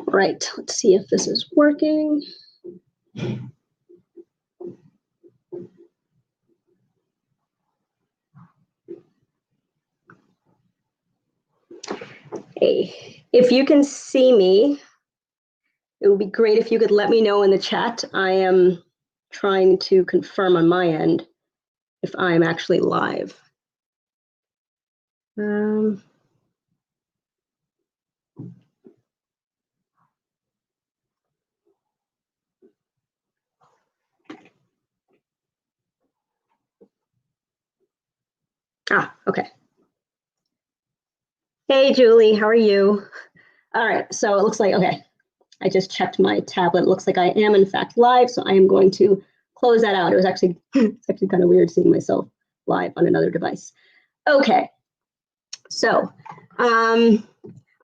Right, let's see if this is working. Hey, if you can see me, it would be great if you could let me know in the chat. I am trying to confirm on my end if I'm actually live. Okay. Hey, Julie, how are you? All right, so it looks like, okay, I just checked my tablet. It looks like I am in fact live, so I am going to close that out. It was actually, it's actually kind of weird seeing myself live on another device. Okay, so I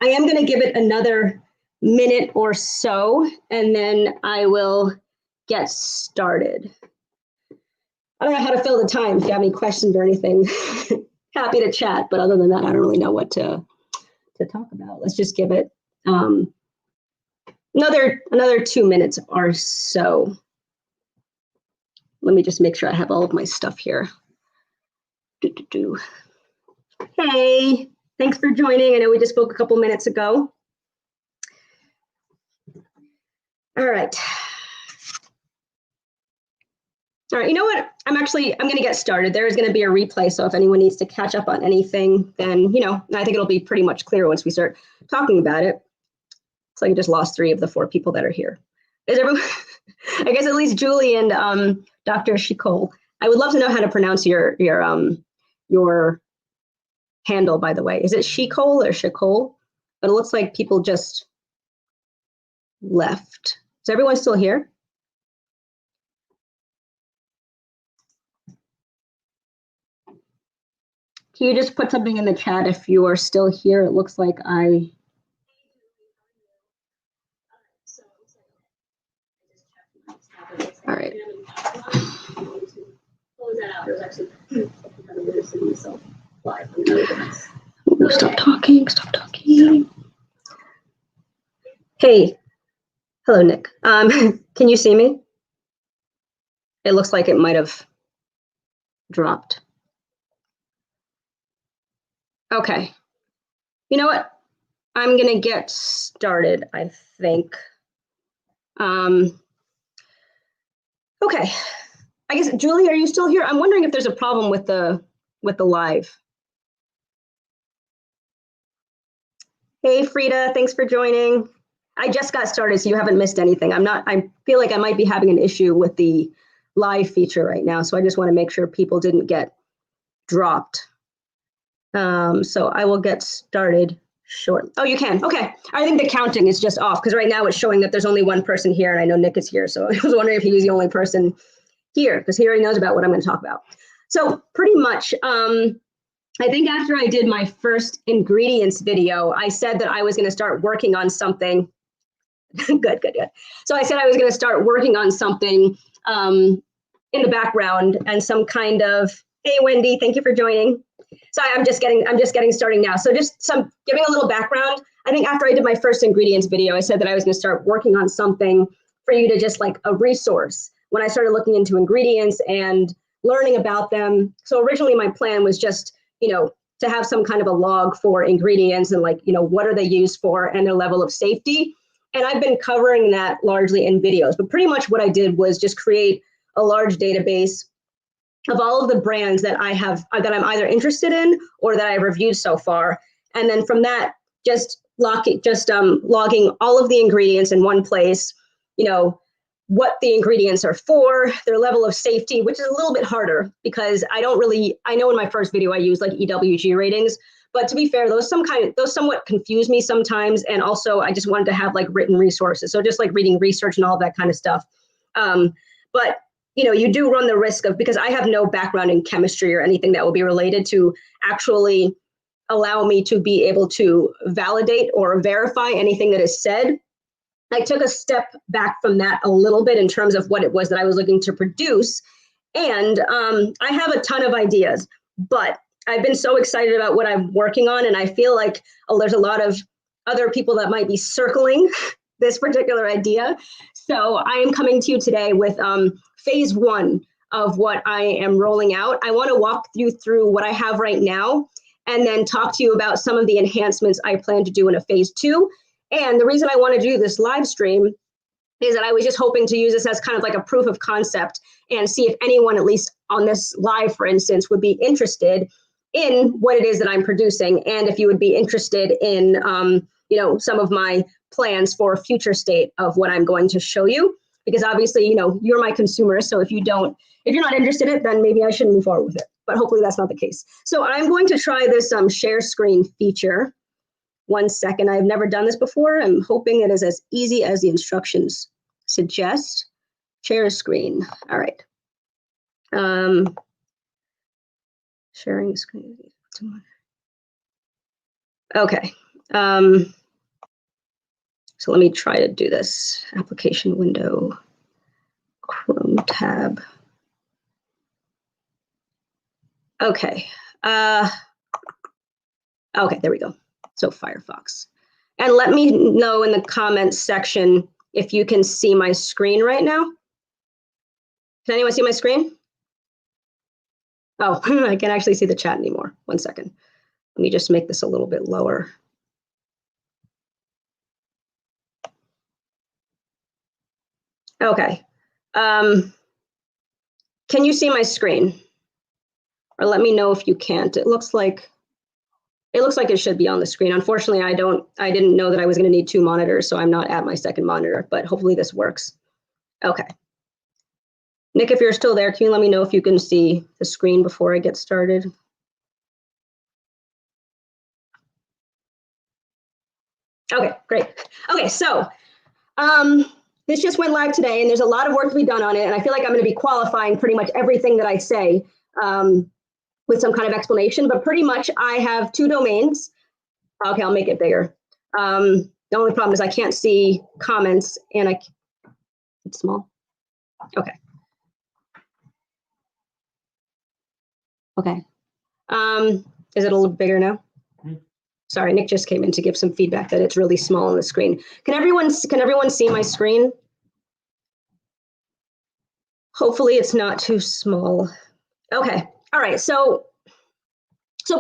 am going to give it another minute or so, and then I will get started. I don't know how to fill the time. If you have any questions or anything, happy to chat. But other than that, I don't really know what to talk about. Let's just give it another 2 minutes or so. Let me just make sure I have all of my stuff here. Hey, thanks for joining. I know we just spoke a couple minutes ago. All right. All right, you know what? I'm going to get started. There is going to be a replay, so if anyone needs to catch up on anything, then, I think it'll be pretty much clear once we start talking about it. Looks like I just lost 3 of the 4 people that are here. Is everyone? I guess at least Julie and Dr. Shikol. I would love to know how to pronounce your handle, by the way. Is it Shikol or Shikol? But it looks like people just left. Is everyone still here? Can you just put something in the chat if you are still here? It looks like I... All right. Stop talking, stop talking. Hey, hello, Nick. Can you see me? It looks like it might have dropped. Okay. You know what? I'm going to get started, I think. Okay. I guess, Julie, are you still here? I'm wondering if there's a problem with the live. Hey, Frida, thanks for joining. I just got started, so you haven't missed anything. I feel like I might be having an issue with the live feature right now, so I just want to make sure people didn't get dropped. So I will get started short. Oh, you can. Okay. I think the counting is just off because right now it's showing that there's only 1 person here, and I know Nick is here, so I was wondering if he was the only person here because he already knows about what I'm going to talk about. So pretty much, I think after I did my first ingredients video, I said that I was going to start working on something. Good. So I said I was going to start working on something in the background and some kind of, hey, Wendy, thank you for joining. So I'm just getting starting now. So just giving a little background. I think after I did my first ingredients video, I said that I was going to start working on something for you to just like a resource when I started looking into ingredients and learning about them. So originally my plan was just, to have some kind of a log for ingredients and like, what are they used for and their level of safety. And I've been covering that largely in videos, but pretty much what I did was just create a large database of all of the brands that I have, that I'm either interested in or that I've reviewed so far. And then from that, just logging all of the ingredients in one place, what the ingredients are for, their level of safety, which is a little bit harder because I know in my first video I used like EWG ratings, but to be fair, those somewhat confuse me sometimes. And also I just wanted to have like written resources. So just like reading research and all that kind of stuff. But you do run the risk of, because I have no background in chemistry or anything that will be related to actually allow me to be able to validate or verify anything that is said. I took a step back from that a little bit in terms of what it was that I was looking to produce. And I have a ton of ideas, but I've been so excited about what I'm working on, and I feel like there's a lot of other people that might be circling this particular idea. So I am coming to you today with phase one of what I am rolling out. I want to walk you through what I have right now and then talk to you about some of the enhancements I plan to do in a phase two. And the reason I want to do this live stream is that I was just hoping to use this as kind of like a proof of concept and see if anyone, at least on this live, for instance, would be interested in what it is that I'm producing, and if you would be interested in some of my plans for future state of what I'm going to show you, because obviously, you're my consumer. So if you're not interested in it, then maybe I shouldn't move forward with it. But hopefully that's not the case. So I'm going to try this share screen feature. 1 second. I've never done this before. I'm hoping it is as easy as the instructions suggest. Share screen. All right. Sharing screen. Okay. So let me try to do this. Application window, Chrome tab. Okay. Okay, there we go. So Firefox. And let me know in the comments section if you can see my screen right now. Can anyone see my screen? Oh, I can't actually see the chat anymore. 1 second. Let me just make this a little bit lower. Okay. Can you see my screen? Or let me know if you can't. It looks like it should be on the screen. Unfortunately, I didn't know that I was going to need 2 monitors, so I'm not at my second monitor, but hopefully this works. Okay. Nick, if you're still there, can you let me know if you can see the screen before I get started? Okay, great. Okay, so this just went live today, and there's a lot of work to be done on it, and I feel like I'm going to be qualifying pretty much everything that I say with some kind of explanation, but pretty much I have 2 domains. Okay, I'll make it bigger. The only problem is I can't see comments, and it's small. Okay. Okay. Is it a little bigger now? Sorry, Nick just came in to give some feedback that it's really small on the screen. Can everyone see my screen? Hopefully it's not too small. Okay. All right. So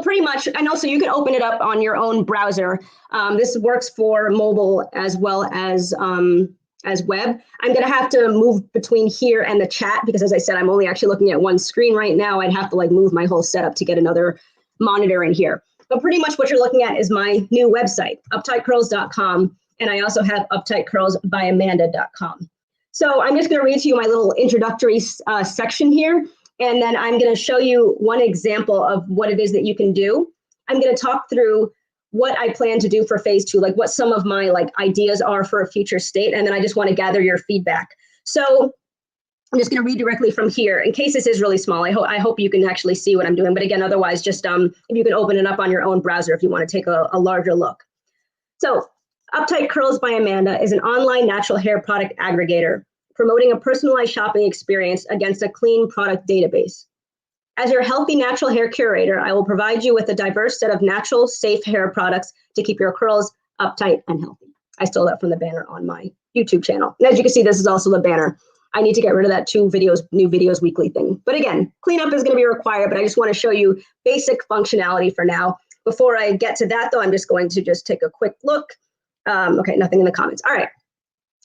pretty much, I know, so you can open it up on your own browser. This works for mobile as well as web. I'm going to have to move between here and the chat because, as I said, I'm only actually looking at one screen right now. I'd have to move my whole setup to get another monitor in here. But pretty much what you're looking at is my new website, uptightcurls.com, and I also have uptightcurlsbyamanda.com. So I'm just going to read to you my little introductory section here, and then I'm going to show you one example of what it is that you can do. I'm going to talk through what I plan to do for phase 2, like what some of my ideas are for a future state, and then I just want to gather your feedback. So I'm just going to read directly from here. In case this is really small, I hope you can actually see what I'm doing. But again, otherwise, just if you can open it up on your own browser if you want to take a larger look. So Uptight Curls by Amanda is an online natural hair product aggregator promoting a personalized shopping experience against a clean product database. As your healthy natural hair curator, I will provide you with a diverse set of natural, safe hair products to keep your curls uptight and healthy. I stole that from the banner on my YouTube channel. And as you can see, this is also the banner. I need to get rid of that new videos weekly thing. But again, cleanup is going to be required, but I just want to show you basic functionality for now. Before I get to that, though, I'm just going to take a quick look. Okay, nothing in the comments. All right.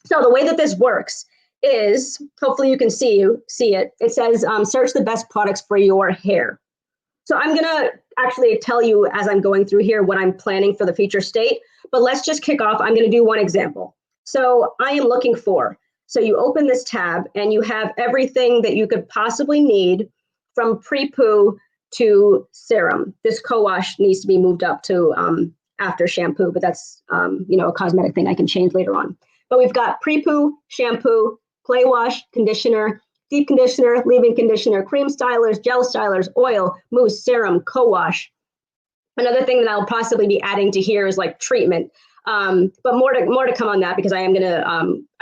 So the way that this works is, hopefully you can see it. It says, search the best products for your hair. So I'm going to actually tell you as I'm going through here what I'm planning for the future state, but let's just kick off. I'm going to do one example. So I am looking for, so you open this tab and you have everything that you could possibly need from Prepoo to serum. This co-wash needs to be moved up to after shampoo, but that's a cosmetic thing I can change later on. But we've got Prepoo, shampoo, clay wash, conditioner, deep conditioner, leave-in conditioner, cream stylers, gel stylers, oil, mousse, serum, co-wash. Another thing that I'll possibly be adding to here is treatment. But more to come on that, because I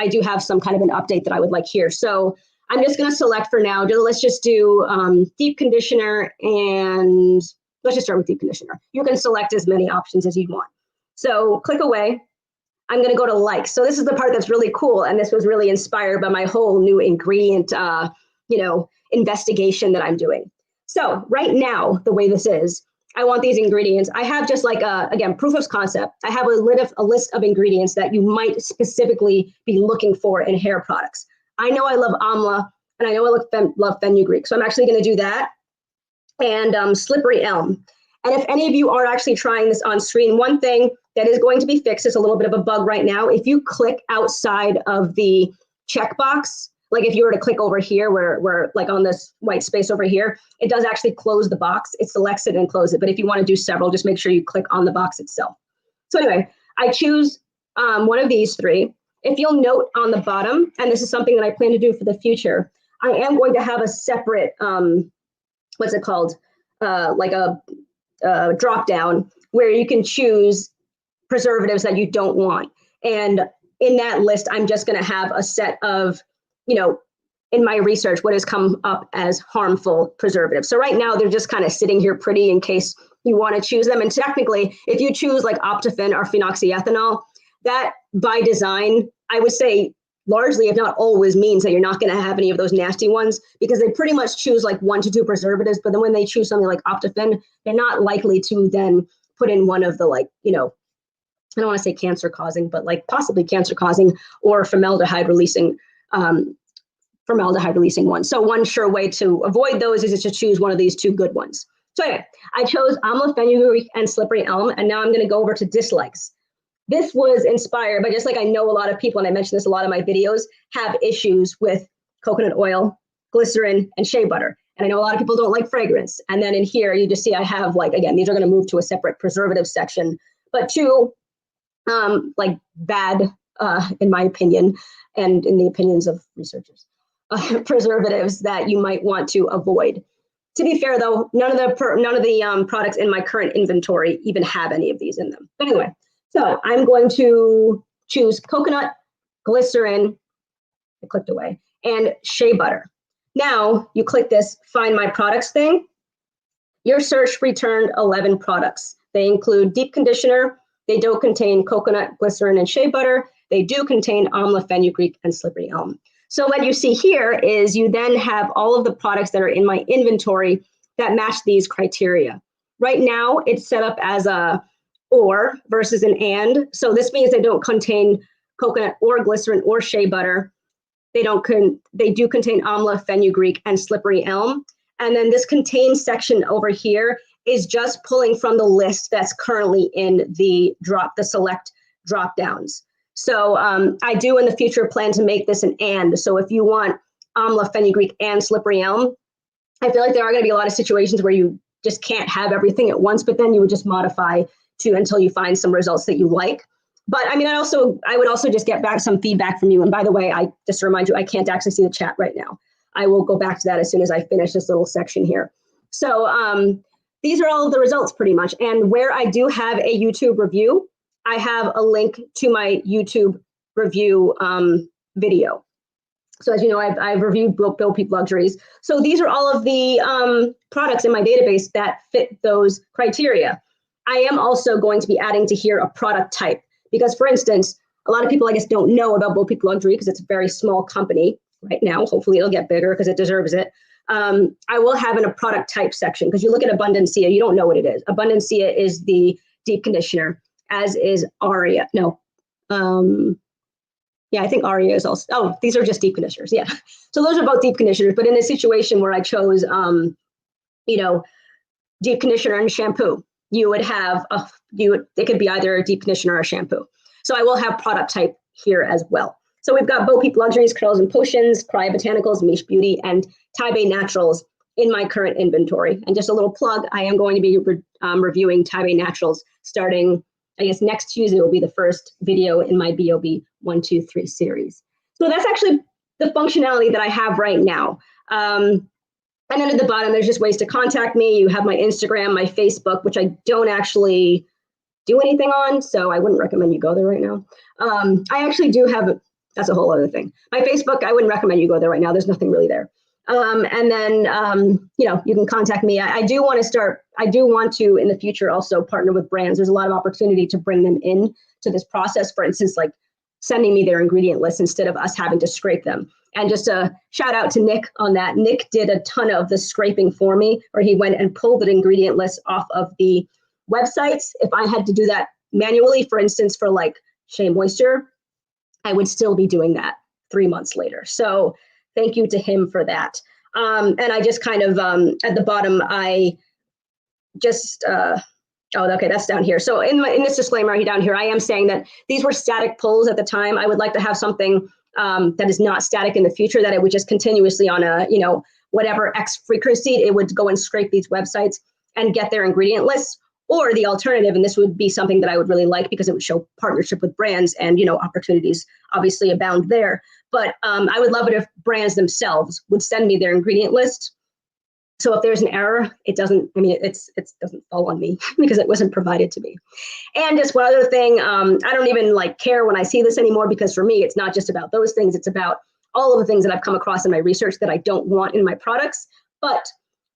do have some kind of an update that I would like here. So I'm just gonna select for now. Let's just do deep conditioner and Let's just start with deep conditioner. You can select as many options as you want. So click away. I'm going to go to likes. So this is the part that's really cool. And this was really inspired by my whole new ingredient, investigation that I'm doing. So right now, the way this is, I want these ingredients. I have just like, again, proof of concept. I have a list of ingredients that you might specifically be looking for in hair products. I know I love amla, and I know I love fenugreek. So I'm actually going to do that. And slippery elm. And if any of you are actually trying this on screen, one thing that is going to be fixed is a little bit of a bug right now. If you click outside of the checkbox, like if you were to click over here, where like on this white space over here, it does actually close the box. It selects it and closes it. But if you want to do several, just make sure you click on the box itself. So anyway, I choose one of these three. If you'll note on the bottom, and this is something that I plan to do for the future, I am going to have a separate, what's it called? Like a drop down where you can choose preservatives that you don't want. And in that list, I'm just going to have a set of, in my research, what has come up as harmful preservatives. So right now they're just kind of sitting here pretty in case you want to choose them. And technically, if you choose like Optifen or phenoxyethanol, that by design, I would say largely, if not always, means that you're not going to have any of those nasty ones, because they pretty much choose like 1 to 2 preservatives. But then when they choose something like Optifen, they're not likely to then put in one of the I don't want to say cancer causing, but like possibly cancer causing or formaldehyde releasing ones. So one sure way to avoid those is to choose one of these 2 good ones. So anyway, I chose amla, fenugreek, and slippery elm, and now I'm going to go over to dislikes. This was inspired by, just like I know a lot of people, and I mentioned this a lot of my videos, have issues with coconut oil, glycerin, and shea butter. And I know a lot of people don't like fragrance. And then in here, you just see I have again, these are going to move to a separate preservative section, but 2 bad, in my opinion, and in the opinions of researchers, preservatives that you might want to avoid. To be fair, though, none of the products in my current inventory even have any of these in them. But anyway, so I'm going to choose coconut, glycerin, I clicked away, and shea butter. Now you click this Find My Products thing. Your search returned 11 products. They include deep conditioner. They don't contain coconut, glycerin, and shea butter. They do contain amla, fenugreek, and slippery elm. So what you see here is you then have all of the products that are in my inventory that match these criteria. Right now, it's set up as a or versus an and. So this means they don't contain coconut or glycerin or shea butter. They do contain amla, fenugreek, and slippery elm. And then this contain section over here is just pulling from the list that's currently in the select drop downs. So I do in the future plan to make this an and. So if you want amla, fenugreek, and slippery elm, I feel like there are going to be a lot of situations where you just can't have everything at once, but then you would just modify until you find some results that you like. But I mean, I would also just get back some feedback from you. And by the way, I just to remind you, I can't actually see the chat right now. I will go back to that as soon as I finish this little section here. So these are all of the results pretty much. And where I do have a YouTube review, I have a link to my YouTube review video. So as you know, I've reviewed Beau, Peep, Luxuries. So these are all of the products in my database that fit those criteria. I am also going to be adding to here a product type, because for instance, a lot of people I guess don't know about Beau, Peep, Luxury because it's a very small company right now. Hopefully it'll get bigger because it deserves it. I will have in a product type section, because you look at Abundancia, you don't know what it is. Abundancia is the deep conditioner, as is Aria. No. Yeah, I think Aria is also, oh, these are just deep conditioners. Yeah. So those are both deep conditioners. But in a situation where I chose, deep conditioner and shampoo, you would have, it could be either a deep conditioner or a shampoo. So I will have product type here as well. So we've got Beau, Peep, Luxuries, Curls and Potions, Kriya Botanicals, Miche Beauty, and Tiba Naturals in my current inventory. And just a little plug, I am going to be reviewing Tiba Naturals starting, I guess next Tuesday will be the first video in my BOB 1, 2, 3 series. So that's actually the functionality that I have right now. And then at the bottom, there's just ways to contact me. You have my Instagram, my Facebook, which I don't actually do anything on, so I wouldn't recommend you go there right now. I actually do have, that's a whole other thing. My Facebook, I wouldn't recommend you go there right now. There's nothing really there. And then, you know, you can contact me. I do want to in the future also partner with brands. There's a lot of opportunity to bring them in to this process. For instance, like sending me their ingredient list instead of us having to scrape them. And just a shout out to Nick on that. Nick did a ton of the scraping for me, or he went and pulled the ingredient list off of the websites. If I had to do that manually, for instance, for like Shea Moisture, I would still be doing that 3 months later. So thank you to him for that. And I just kind of, at the bottom, I just, oh, okay, that's down here. So in this disclaimer down here, I am saying that these were static pulls at the time. I would like to have something that is not static in the future, that it would just continuously on a, you know, whatever X frequency, it would go and scrape these websites and get their ingredient lists. Or the alternative, and this would be something that I would really like because it would show partnership with brands and, you know, opportunities obviously abound there. But I would love it if brands themselves would send me their ingredient list. So if there's an error, it doesn't, I mean, it doesn't fall on me because it wasn't provided to me. And just one other thing, I don't even like care when I see this anymore, because for me, it's not just about those things. It's about all of the things that I've come across in my research that I don't want in my products. But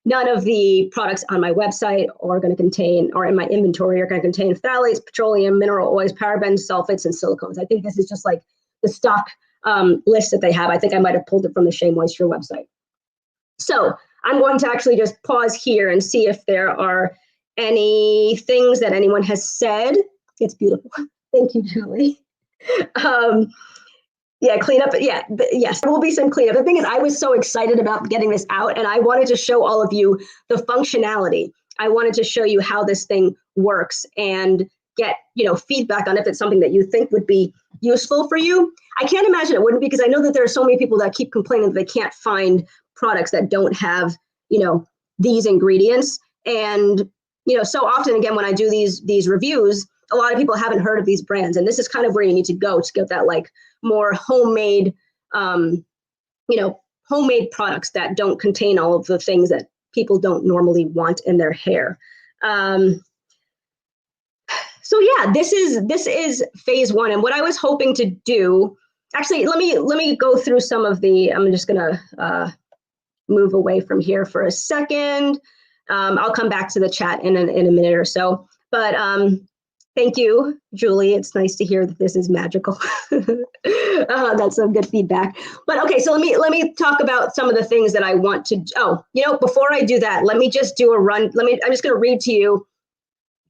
none of the products on my website are going to contain, or in my inventory, are going to contain phthalates, petroleum, mineral oils, parabens, sulfates, and silicones. I think this is just like the stock list that they have. I think I might have pulled it from the Shea Moisture website. So I'm going to actually just pause here and see if there are any things that anyone has said. It's beautiful. Thank you, Julie. Yeah, cleanup. Yeah, yes, there will be some cleanup. The thing is, I was so excited about getting this out, and I wanted to show all of you the functionality. I wanted to show you how this thing works and get, you know, feedback on if it's something that you think would be useful for you. I can't imagine it wouldn't, because I know that there are so many people that keep complaining that they can't find products that don't have, you know, these ingredients. And, you know, so often, again, when I do these reviews, a lot of people haven't heard of these brands, and this is kind of where you need to go to get that like more homemade, you know, homemade products that don't contain all of the things that people don't normally want in their hair. So yeah, this is phase one. And what I was hoping to do, actually, let me go through some of the, I'm just gonna move away from here for a second. I'll come back to the chat in a minute or so, but thank you, Julie. It's nice to hear that this is magical. That's some good feedback. But okay, so let me talk about some of the things that I want to. Oh, you know, before I do that, let me just do a run. I'm just going to read to you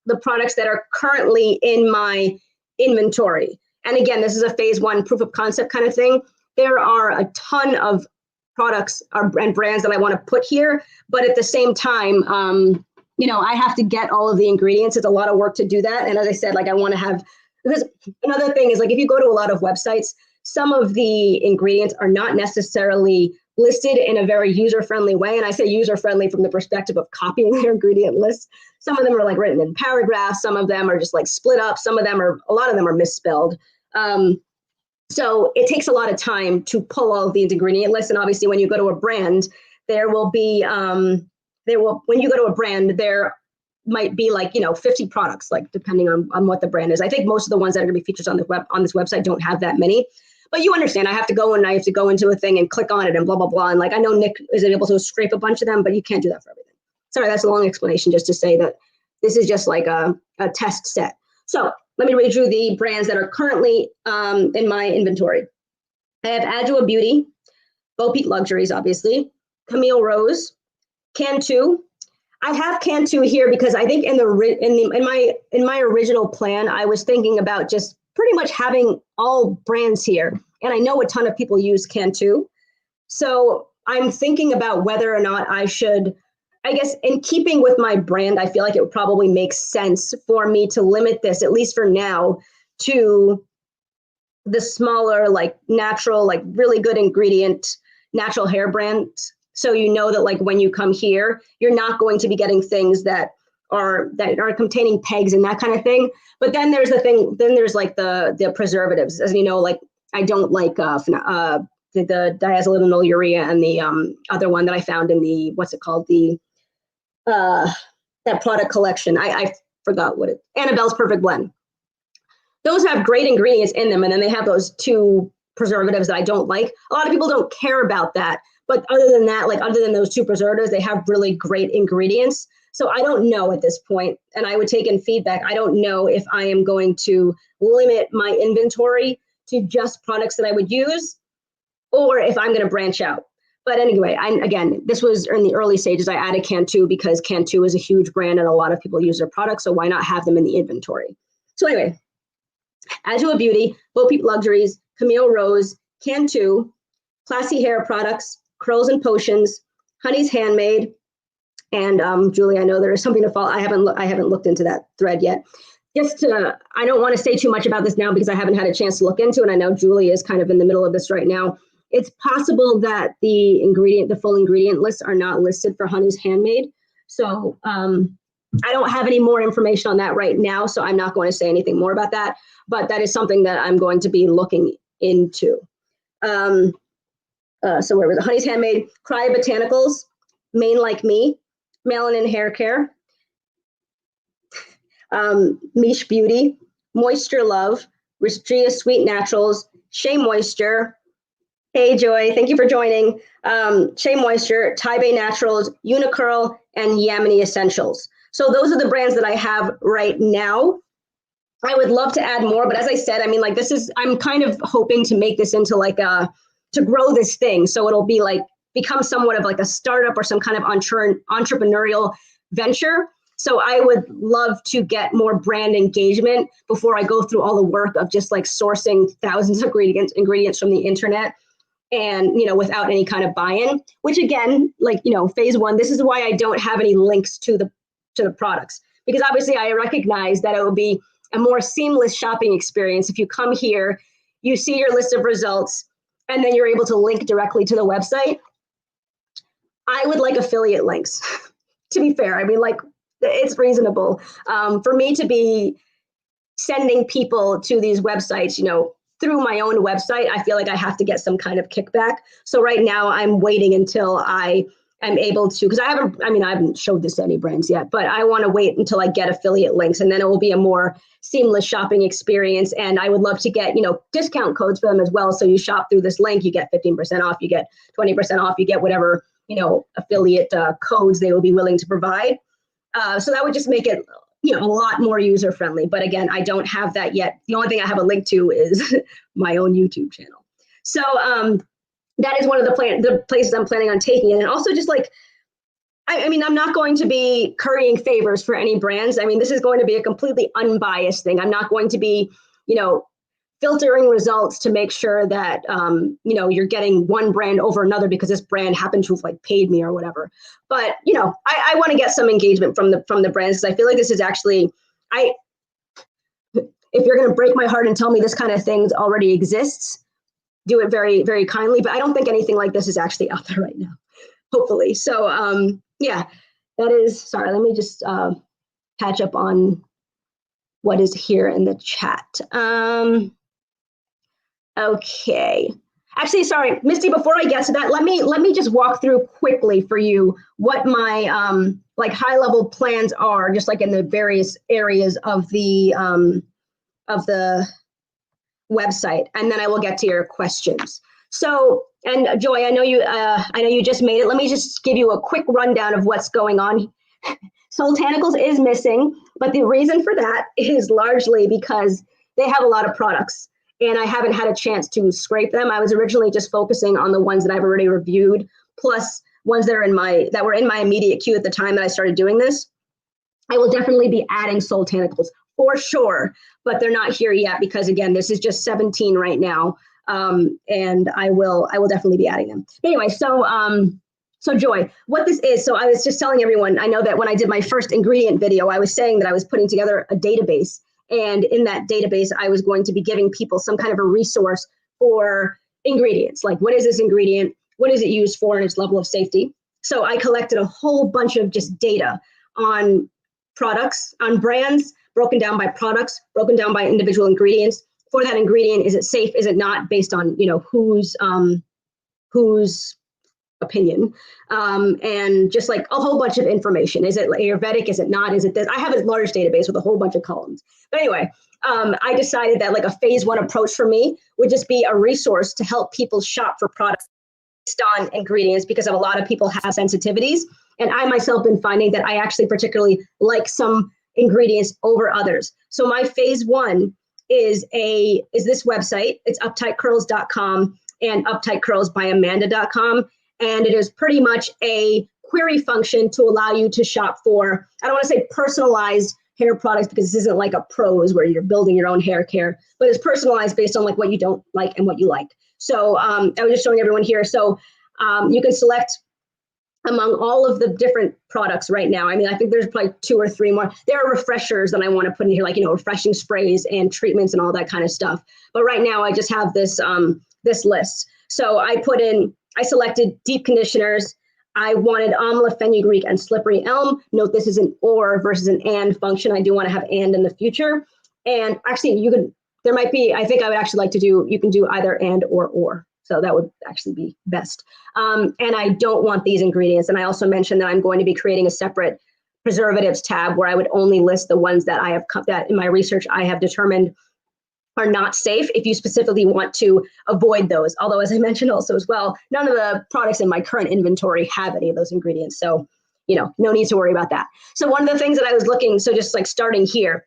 the products that are currently in my inventory. And again, this is a phase one proof of concept kind of thing. There are a ton of products and brands that I want to put here, but at the same time, you know, I have to get all of the ingredients. It's a lot of work to do that. And as I said, like I want to have, this, another thing is like, if you go to a lot of websites, some of the ingredients are not necessarily listed in a very user-friendly way. And I say user-friendly from the perspective of copying their ingredient list. Some of them are like written in paragraphs. Some of them are just like split up. Some of them are, a lot of them are misspelled. So it takes a lot of time to pull all of the ingredient lists. And obviously when you go to a brand, there will be, when you go to a brand, there might be like, you know, 50 products, like depending on what the brand is. I think most of the ones that are gonna be featured on this website don't have that many, but you understand, I have to go into a thing and click on it and blah, blah, blah. And like, I know Nick is able to scrape a bunch of them, but you can't do that for everything. Sorry, that's a long explanation just to say that this is just like a test set. So let me read you the brands that are currently in my inventory. I have Adwoa Beauty, Beau Luxuries, obviously, Camille Rose, Cantu. I have Cantu here because I think in my original plan, I was thinking about just pretty much having all brands here. And I know a ton of people use Cantu. So I'm thinking about whether or not I should, I guess in keeping with my brand, I feel like it would probably make sense for me to limit this, at least for now, to the smaller, like natural, like really good ingredient, natural hair brands. So you know that like when you come here, you're not going to be getting things that are containing pegs and that kind of thing. But then there's the thing, then there's like the preservatives, as you know, like I don't like the diazolidinolurea and the other one that I found in the, what's it called? The that product collection. I forgot what Annabelle's Perfect Blend. Those have great ingredients in them. And then they have those two preservatives that I don't like. A lot of people don't care about that. But other than that, like other than those two preservatives, they have really great ingredients. So I don't know at this point, and I would take in feedback. I don't know if I am going to limit my inventory to just products that I would use, or if I'm going to branch out. But anyway, again, this was in the early stages. I added Cantu because Cantu is a huge brand and a lot of people use their products. So why not have them in the inventory? So anyway, Adwoa Beauty, Beau, Peep, Luxuries, Camille Rose, Cantu, Classy Hair Products, Curls and Potions, Honey's Handmade, and Julie, I know there is something to follow. I haven't looked into that thread yet. I don't want to say too much about this now because I haven't had a chance to look into it. And I know Julie is kind of in the middle of this right now. It's possible that the full ingredient lists are not listed for Honey's Handmade. So I don't have any more information on that right now. So I'm not going to say anything more about that. But that is something that I'm going to be looking into. So where was it? Honey's Handmade, Kriya Botanicals, Mane Like Me, Melanin Haircare, Miche Beauty, Moisture Love, Rajeeyah Sweet Naturals, Shea Moisture. Hey Joy, thank you for joining. Shea Moisture, Tiba Naturals, Uniqurl, and Yamini Essentials. So those are the brands that I have right now. I would love to add more, but as I said, I mean, like I'm kind of hoping to make this into like to grow this thing. So it'll be like, become somewhat of like a startup or some kind of entrepreneurial venture. So I would love to get more brand engagement before I go through all the work of just like sourcing thousands of ingredients from the internet and, without any kind of buy-in, which again, like, phase one, this is why I don't have any links to the products, because obviously I recognize that it would be a more seamless shopping experience. If you come here, you see your list of results, and then you're able to link directly to the website. I would like affiliate links, to be fair. I mean, like, it's reasonable for me to be sending people to these websites, through my own website. I feel like I have to get some kind of kickback. So right now I'm waiting until I am able to, because I haven't showed this to any brands yet, but I want to wait until I get affiliate links, and then it will be a more seamless shopping experience. And I would love to get, discount codes for them as well. So you shop through this link, you get 15% off, you get 20% off, you get whatever, affiliate codes they will be willing to provide. So that would just make it, a lot more user friendly. But again, I don't have that yet. The only thing I have a link to is my own YouTube channel. So that is one of the places I'm planning on taking it. And also just like, I mean, I'm not going to be currying favors for any brands. I mean, this is going to be a completely unbiased thing. I'm not going to be, filtering results to make sure that, you're getting one brand over another because this brand happened to have like paid me or whatever. But, I want to get some engagement from the brands, because I feel like this is actually, if you're going to break my heart and tell me this kind of thing already exists, do it very, very kindly. But I don't think anything like this is actually out there right now, hopefully. So, yeah, that is, sorry, let me just catch up on what is here in the chat. Okay. Actually, sorry, Misty, before I get to that, let me just walk through quickly for you what my like high level plans are, just like in the various areas of the website, and then I will get to your questions. So, and Joy, I know you just made it. Let me just give you a quick rundown of what's going on. Botanicals is missing, but the reason for that is largely because they have a lot of products, and I haven't had a chance to scrape them. I was originally just focusing on the ones that I've already reviewed, plus ones that were in my immediate queue at the time that I started doing this. I will definitely be adding Botanicals for sure, but they're not here yet because, again, this is just 17 right now, and I will definitely be adding them. But anyway, so Joy, what this is, so I was just telling everyone, I know that when I did my first ingredient video, I was saying that I was putting together a database. And in that database, I was going to be giving people some kind of a resource for ingredients. Like, what is this ingredient? What is it used for, and its level of safety? So I collected a whole bunch of just data on products, on brands, broken down by products, broken down by individual ingredients. For that ingredient, is it safe? Is it not? Based on, whose opinion, and just like a whole bunch of information. Is it Ayurvedic? Is it not? Is it this? I have a large database with a whole bunch of columns. But anyway, I decided that like a phase one approach for me would just be a resource to help people shop for products based on ingredients because of a lot of people have sensitivities. And I myself been finding that I actually particularly like some ingredients over others. So my phase 1 is this website. It's uptightcurls.com and uptightcurlsbyamanda.com. And it is pretty much a query function to allow you to shop for, I don't want to say personalized hair products because this isn't like a pros where you're building your own hair care, but it's personalized based on like what you don't like and what you like. So I was just showing everyone here. So you can select among all of the different products right now. I mean, I think there's probably 2 or 3 more. There are refreshers that I want to put in here, like, refreshing sprays and treatments and all that kind of stuff. But right now I just have this, this list. So I selected deep conditioners. I wanted amla, fenugreek, and slippery elm. Note this is an or versus an and function. I do want to have and in the future. And actually there might be, I think I would actually like to do, you can do either and or. So that would actually be best. And I don't want these ingredients. And I also mentioned that I'm going to be creating a separate preservatives tab where I would only list the ones that I have, that in my research I have determined are not safe if you specifically want to avoid those. Although, as I mentioned also as well, none of the products in my current inventory have any of those ingredients. So, no need to worry about that. So one of the things that I was looking, so just like starting here,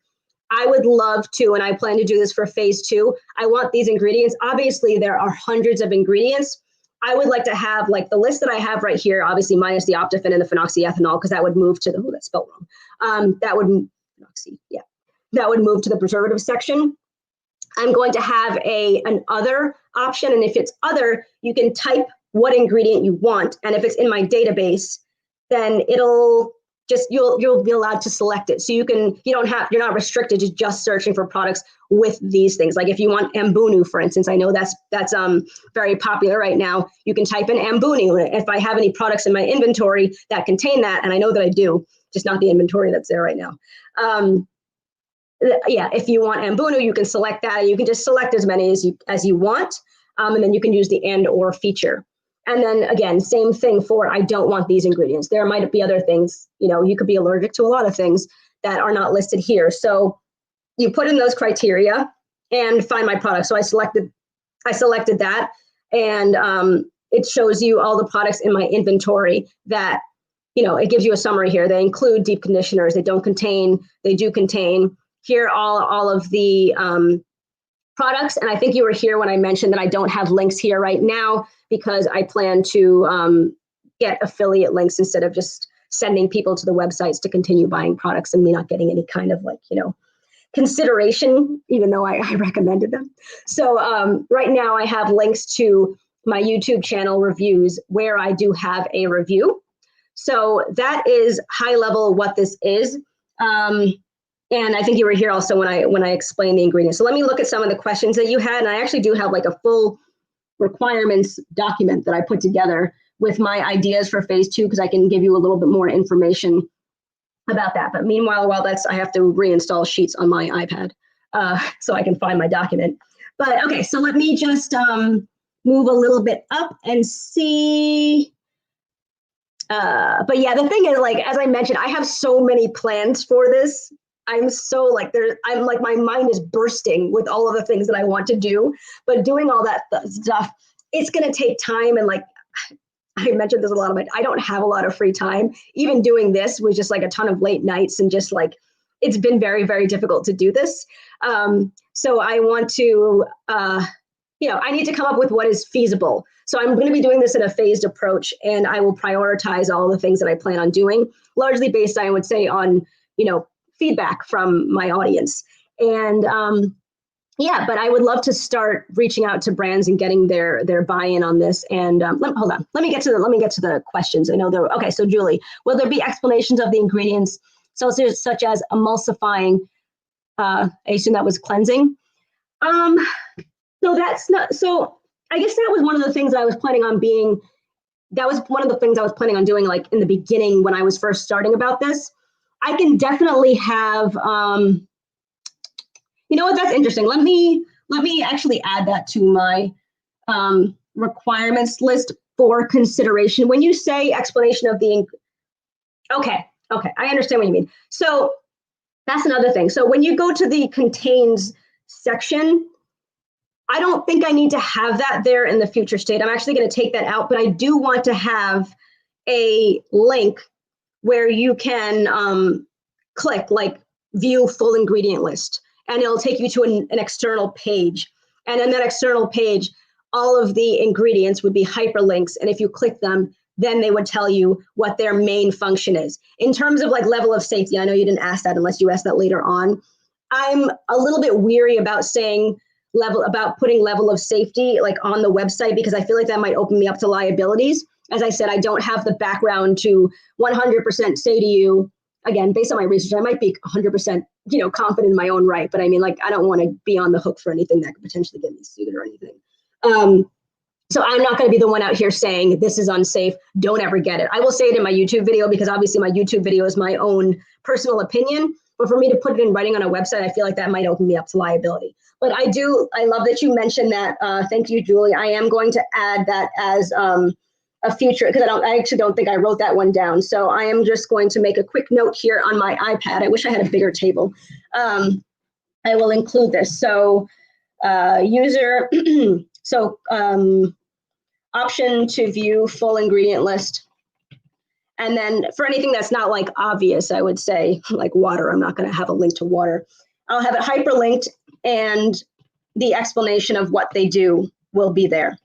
I would love to, and I plan to do this for phase 2, I want these ingredients. Obviously, there are hundreds of ingredients. I would like to have like the list that I have right here, obviously minus the optophen and the phenoxyethanol, because that would move to the, that's spelled wrong. That would move to the preservative section. I'm going to have an other option. And if it's other, you can type what ingredient you want. And if it's in my database, then it'll just, you'll be allowed to select it. So you're not restricted to just searching for products with these things. Like if you want ambunu, for instance, I know that's very popular right now. You can type in ambunu. If I have any products in my inventory that contain that, and I know that I do, just not the inventory that's there right now. If you want ambunu, you can select that. You can just select as many as you want. And then you can use the and or feature. And then again, same thing for, I don't want these ingredients. There might be other things, you could be allergic to a lot of things that are not listed here. So you put in those criteria and find my product. So I selected that, and it shows you all the products in my inventory that, it gives you a summary here. They include deep conditioners. They do contain. Here are all of the products. And I think you were here when I mentioned that I don't have links here right now because I plan to get affiliate links instead of just sending people to the websites to continue buying products and me not getting any kind of consideration, even though I recommended them. So right now I have links to my YouTube channel reviews where I do have a review. So that is high level what this is. And I think you were here also when I explained the ingredients. So let me look at some of the questions that you had. And I actually do have like a full requirements document that I put together with my ideas for phase 2, because I can give you a little bit more information about that. But meanwhile, I have to reinstall Sheets on my iPad so I can find my document. But okay, so let me just move a little bit up and see. But yeah, the thing is, like, as I mentioned, I have so many plans for this. I'm like, my mind is bursting with all of the things that I want to do, but doing all that stuff, it's going to take time. And like, I mentioned this a lot, I don't have a lot of free time. Even doing this was just like a ton of late nights and just like, it's been very, very difficult to do this. So I want to, I need to come up with what is feasible. So I'm going to be doing this in a phased approach, and I will prioritize all the things that I plan on doing, largely based, I would say, on, feedback from my audience. And but I would love to start reaching out to brands and getting their buy-in on this. And hold on, let me get to the questions. I know okay. So Julie, will there be explanations of the ingredients, such as emulsifying? I assume that was cleansing. So that's not. So I guess that was one of the things I was planning on being. That was one of the things I was planning on doing, like in the beginning when I was first starting about this. I can definitely have, you know what, that's interesting. Let me actually add that to my requirements list for consideration. When you say explanation of the, okay, I understand what you mean. So that's another thing. So when you go to the contains section, I don't think I need to have that there in the future state. I'm actually going to take that out, but I do want to have a link where you can click like view full ingredient list, and it'll take you to an external page. And in that external page, all of the ingredients would be hyperlinks. And if you click them, then they would tell you what their main function is. In terms of like level of safety, I know you didn't ask that unless you asked that later on. I'm a little bit weary about saying putting level of safety like on the website, because I feel like that might open me up to liabilities. As I said, I don't have the background to 100% say to you, again, based on my research, I might be 100%, confident in my own right. But I mean, like, I don't want to be on the hook for anything that could potentially get me sued or anything. So I'm not going to be the one out here saying this is unsafe, don't ever get it. I will say it in my YouTube video, because obviously my YouTube video is my own personal opinion. But for me to put it in writing on a website, I feel like that might open me up to liability. But I love that you mentioned that. Thank you, Julie. I am going to add that as a future, because I actually don't think I wrote that one down. So I am just going to make a quick note here on my iPad. I wish I had a bigger table. I will include this. So user, option to view full ingredient list. And then for anything that's not like obvious, I would say like water, I'm not going to have a link to water. I'll have it hyperlinked, and the explanation of what they do will be there.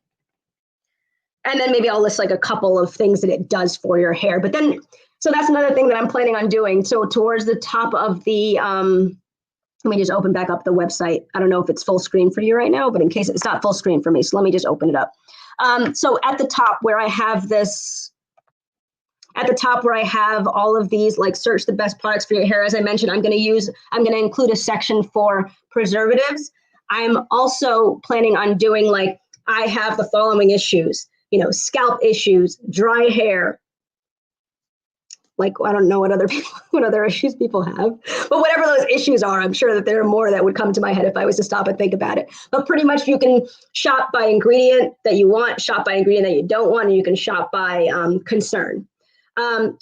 And then maybe I'll list like a couple of things that it does for your hair. But then, so that's another thing that I'm planning on doing. So towards the top of the, let me just open back up the website. I don't know if it's full screen for you right now, but in case it's not full screen for me, so let me just open it up. So at the top where I have this, at the top where I have all of these, like search the best products for your hair, as I mentioned, I'm going to include a section for preservatives. I'm also planning on doing like, I have the following issues, scalp issues, dry hair. Like, I don't know what other issues people have, but whatever those issues are, I'm sure that there are more that would come to my head if I was to stop and think about it. But pretty much you can shop by ingredient that you want, shop by ingredient that you don't want, and you can shop by concern.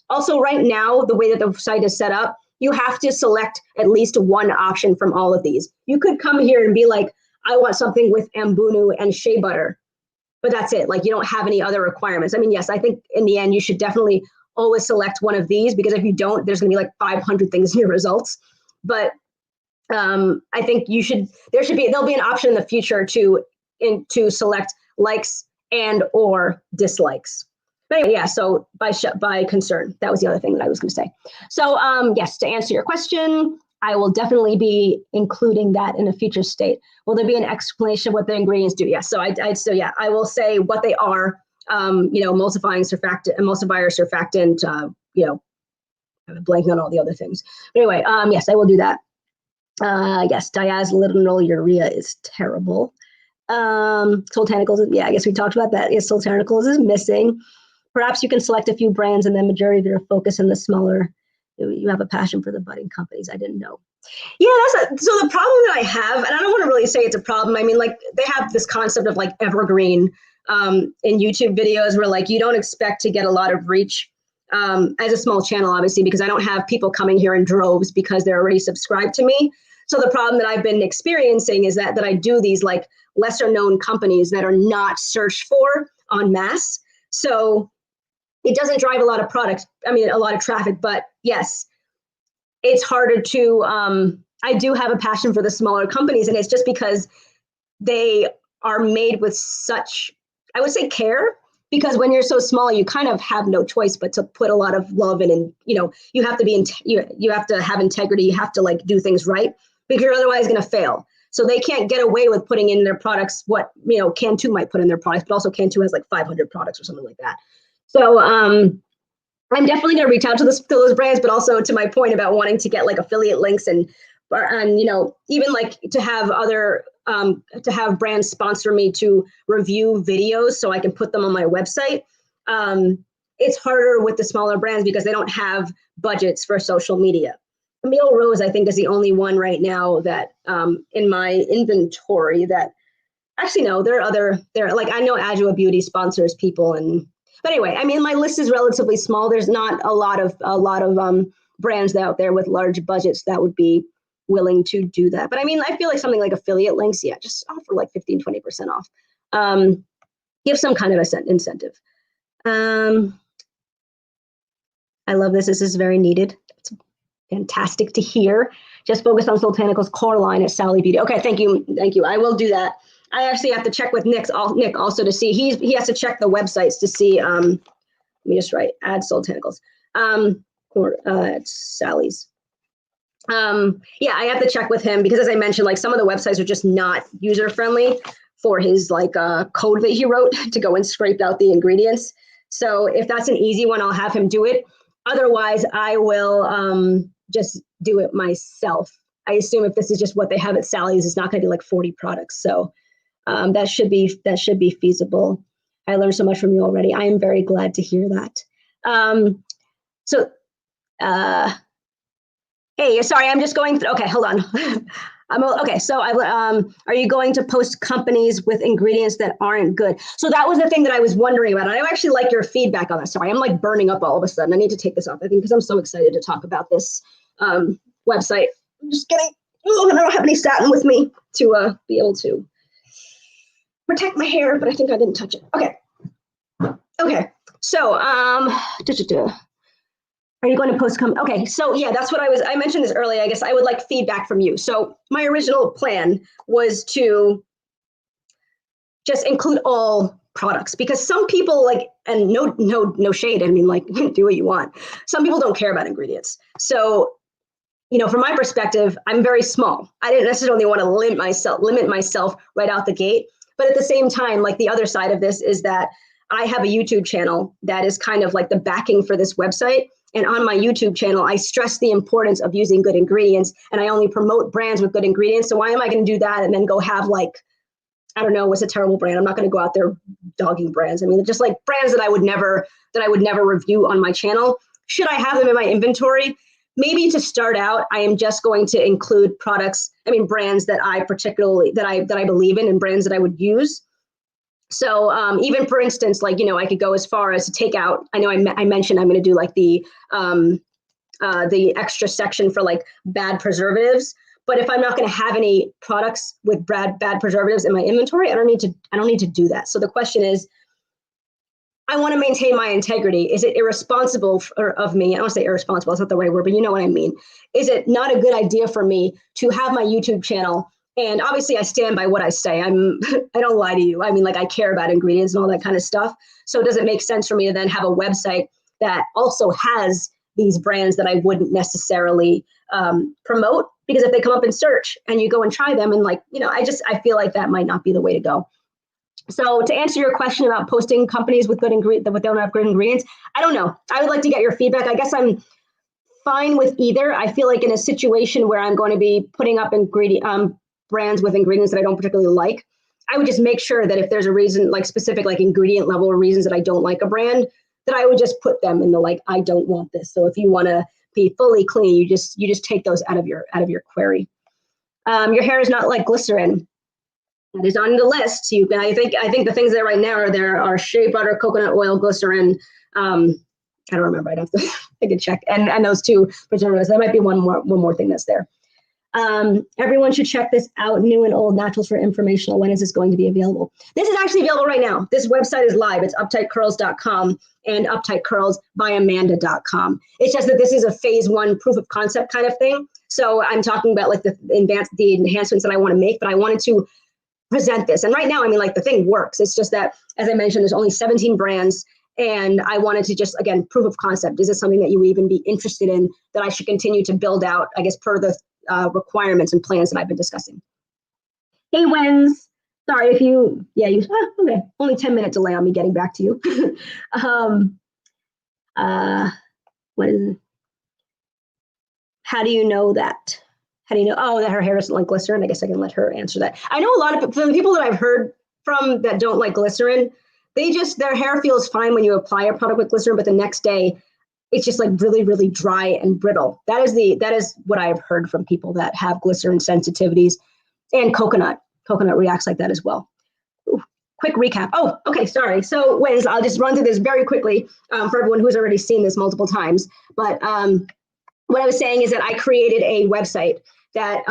Also, right now, the way that the site is set up, you have to select at least one option from all of these. You could come here and be like, I want something with ambunu and shea butter, but that's it. Like, you don't have any other requirements. I mean, yes, I think in the end, you should definitely always select one of these, because if you don't, there's going to be like 500 things in your results. But I think there'll be an option in the future to select likes and or dislikes. But anyway, yeah, so by concern, that was the other thing that I was going to say. So yes, to answer your question, I will definitely be including that in a future state. Will there be an explanation of what the ingredients do? Yes. So I will say what they are. Emulsifying surfactant, emulsifier, surfactant. I'm blanking on all the other things. But anyway, yes, I will do that. Yes, diazolinolurea is terrible. Botanicals, yeah, I guess we talked about that. Yes, Botanicals is missing. Perhaps you can select a few brands and then majority of your focus in the smaller. You have a passion for the budding companies. I didn't know. Yeah, so the problem that I have, and I don't want to really say it's a problem. I mean, like, they have this concept of like evergreen in YouTube videos where like you don't expect to get a lot of reach as a small channel, obviously, because I don't have people coming here in droves because they're already subscribed to me. So the problem that I've been experiencing is that I do these like lesser known companies that are not searched for en masse. So it doesn't drive a lot of a lot of traffic, but yes, it's harder to, I do have a passion for the smaller companies, and it's just because they are made with such, I would say, care, because when you're so small, you kind of have no choice but to put a lot of love in, and you have to be, you have to have integrity, you have to like do things right, because you're otherwise going to fail. So they can't get away with putting in their products what Cantu might put in their products, but also Cantu has like 500 products or something like that. So I'm definitely going to reach out to those brands, but also to my point about wanting to get like affiliate links and even like to have other to have brands sponsor me to review videos so I can put them on my website. It's harder with the smaller brands because they don't have budgets for social media. Camille Rose, I think, is the only one right now that in my inventory that actually, no, there are like, I know Adwoa Beauty sponsors people, but anyway, I mean, my list is relatively small. There's not a lot of brands out there with large budgets that would be willing to do that. But I mean, I feel like something like affiliate links, yeah, just offer like 15-20% off. Give some kind of incentive. I love this. This is very needed. It's fantastic to hear. Just focus on Botanicals core line at Sally Beauty. Okay, thank you. Thank you. I will do that. I actually have to check with Nick also to see. He has to check the websites to see. Let me just write add Botanicals. Sally's. Yeah, I have to check with him because, as I mentioned, like some of the websites are just not user friendly for his like code that he wrote to go and scrape out the ingredients. So if that's an easy one, I'll have him do it. Otherwise, I will just do it myself. I assume if this is just what they have at Sally's, it's not going to be like 40 products. So that should be feasible. I learned so much from you already. I am very glad to hear that. Hey, sorry, I'm just going through. Okay, hold on. Okay. So are you going to post companies with ingredients that aren't good? So that was the thing that I was wondering about. I actually like your feedback on that. Sorry, I'm like burning up all of a sudden. I need to take this off, I think, because I'm so excited to talk about this website. I'm just kidding. Oh, I don't have any satin with me to be able to protect my hair, but I think I didn't touch it. Okay. Okay. So are you going to post okay, so yeah, that's what I mentioned this earlier. I guess I would like feedback from you. So my original plan was to just include all products because some people like, and no shade, I mean, like, do what you want. Some people don't care about ingredients. So, you know, from my perspective, I'm very small. I didn't necessarily want to limit myself right out the gate. But at the same time, like the other side of this is that I have a YouTube channel that is kind of like the backing for this website. And on my YouTube channel, I stress the importance of using good ingredients, and I only promote brands with good ingredients. So why am I going to do that and then go have like, I don't know, what's a terrible brand? I'm not going to go out there dogging brands. I mean, just like brands that I would never review on my channel. Should I have them in my inventory? Maybe to start out, I am just going to include brands that I particularly, that I believe in and brands that I would use. So even for instance, like, you know, I could go as far as to take out, I know I mentioned I'm going to do like the extra section for like bad preservatives. But if I'm not going to have any products with bad preservatives in my inventory, I don't need to do that. So the question is, I want to maintain my integrity. Is it irresponsible of me? I don't want to say irresponsible, that's not the right word, but you know what I mean. Is it not a good idea for me to have my YouTube channel? And obviously I stand by what I say. I don't lie to you. I mean, like I care about ingredients and all that kind of stuff. So does it make sense for me to then have a website that also has these brands that I wouldn't necessarily promote? Because if they come up in search and you go and try them and like, you know, I feel like that might not be the way to go. So to answer your question about posting companies with good ingredients that don't have good ingredients, I don't know. I would like to get your feedback. I guess I'm fine with either. I feel like in a situation where I'm going to be putting up brands with ingredients that I don't particularly like, I would just make sure that if there's a reason, like specific, like ingredient level or reasons that I don't like a brand, that I would just put them in the, like, I don't want this. So if you want to be fully clean, you just take those out of your query. Your hair is not like glycerin. That is on the list. You can, I think the things there right now are shea butter, coconut oil, glycerin. I don't remember. I'd have to I can check. And those two preservatives. That might be one more thing that's there. Everyone should check this out. New and old naturals for informational. When is this going to be available? This is actually available right now. This website is live. It's uptightcurls.com and uptightcurlsbyamanda.com. It's just that this is a phase 1 proof of concept kind of thing. So I'm talking about like the enhancements that I want to make, but I wanted to present this. And right now, I mean, like the thing works. It's just that, as I mentioned, there's only 17 brands. And I wanted to just, again, proof of concept. Is this something that you would even be interested in, that I should continue to build out, I guess, per the requirements and plans that I've been discussing? Hey, Wens. Sorry if okay. Only 10-minute delay on me getting back to you. What is it? How do you know that? How do you know? Oh, that her hair doesn't like glycerin. I guess I can let her answer that. I know a lot of the people that I've heard from that don't like glycerin, their hair feels fine when you apply a product with glycerin, but the next day it's just like really, really dry and brittle. That is what I've heard from people that have glycerin sensitivities, and coconut. Coconut reacts like that as well. Ooh, quick recap. Oh, okay, sorry. So Wiz, I'll just run through this very quickly for everyone who's already seen this multiple times. But what I was saying is that I created a website that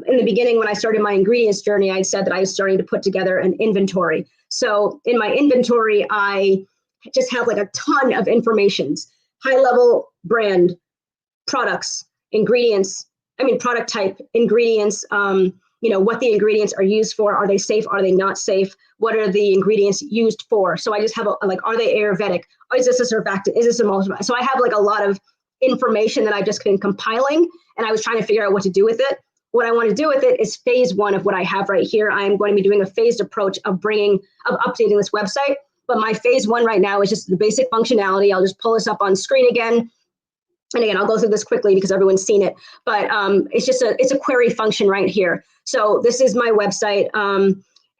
in the beginning, when I started my ingredients journey, I said that I was starting to put together an inventory. So in my inventory, I just have like a ton of informations, high level brand, products, ingredients, product type, ingredients, what the ingredients are used for. Are they safe? Are they not safe? What are the ingredients used for? So I just have are they Ayurvedic? Or is this a surfactant? Is this a moisturizer? So I have like a lot of information that I've just been compiling, and I was trying to figure out what to do with it. What I want to do with it is phase one of what I have right here. I'm going to be doing a phased approach of updating this website. But my phase one right now is just the basic functionality. I'll just pull this up on screen again. And again, I'll go through this quickly because everyone's seen it, but it's a query function right here. So this is my website,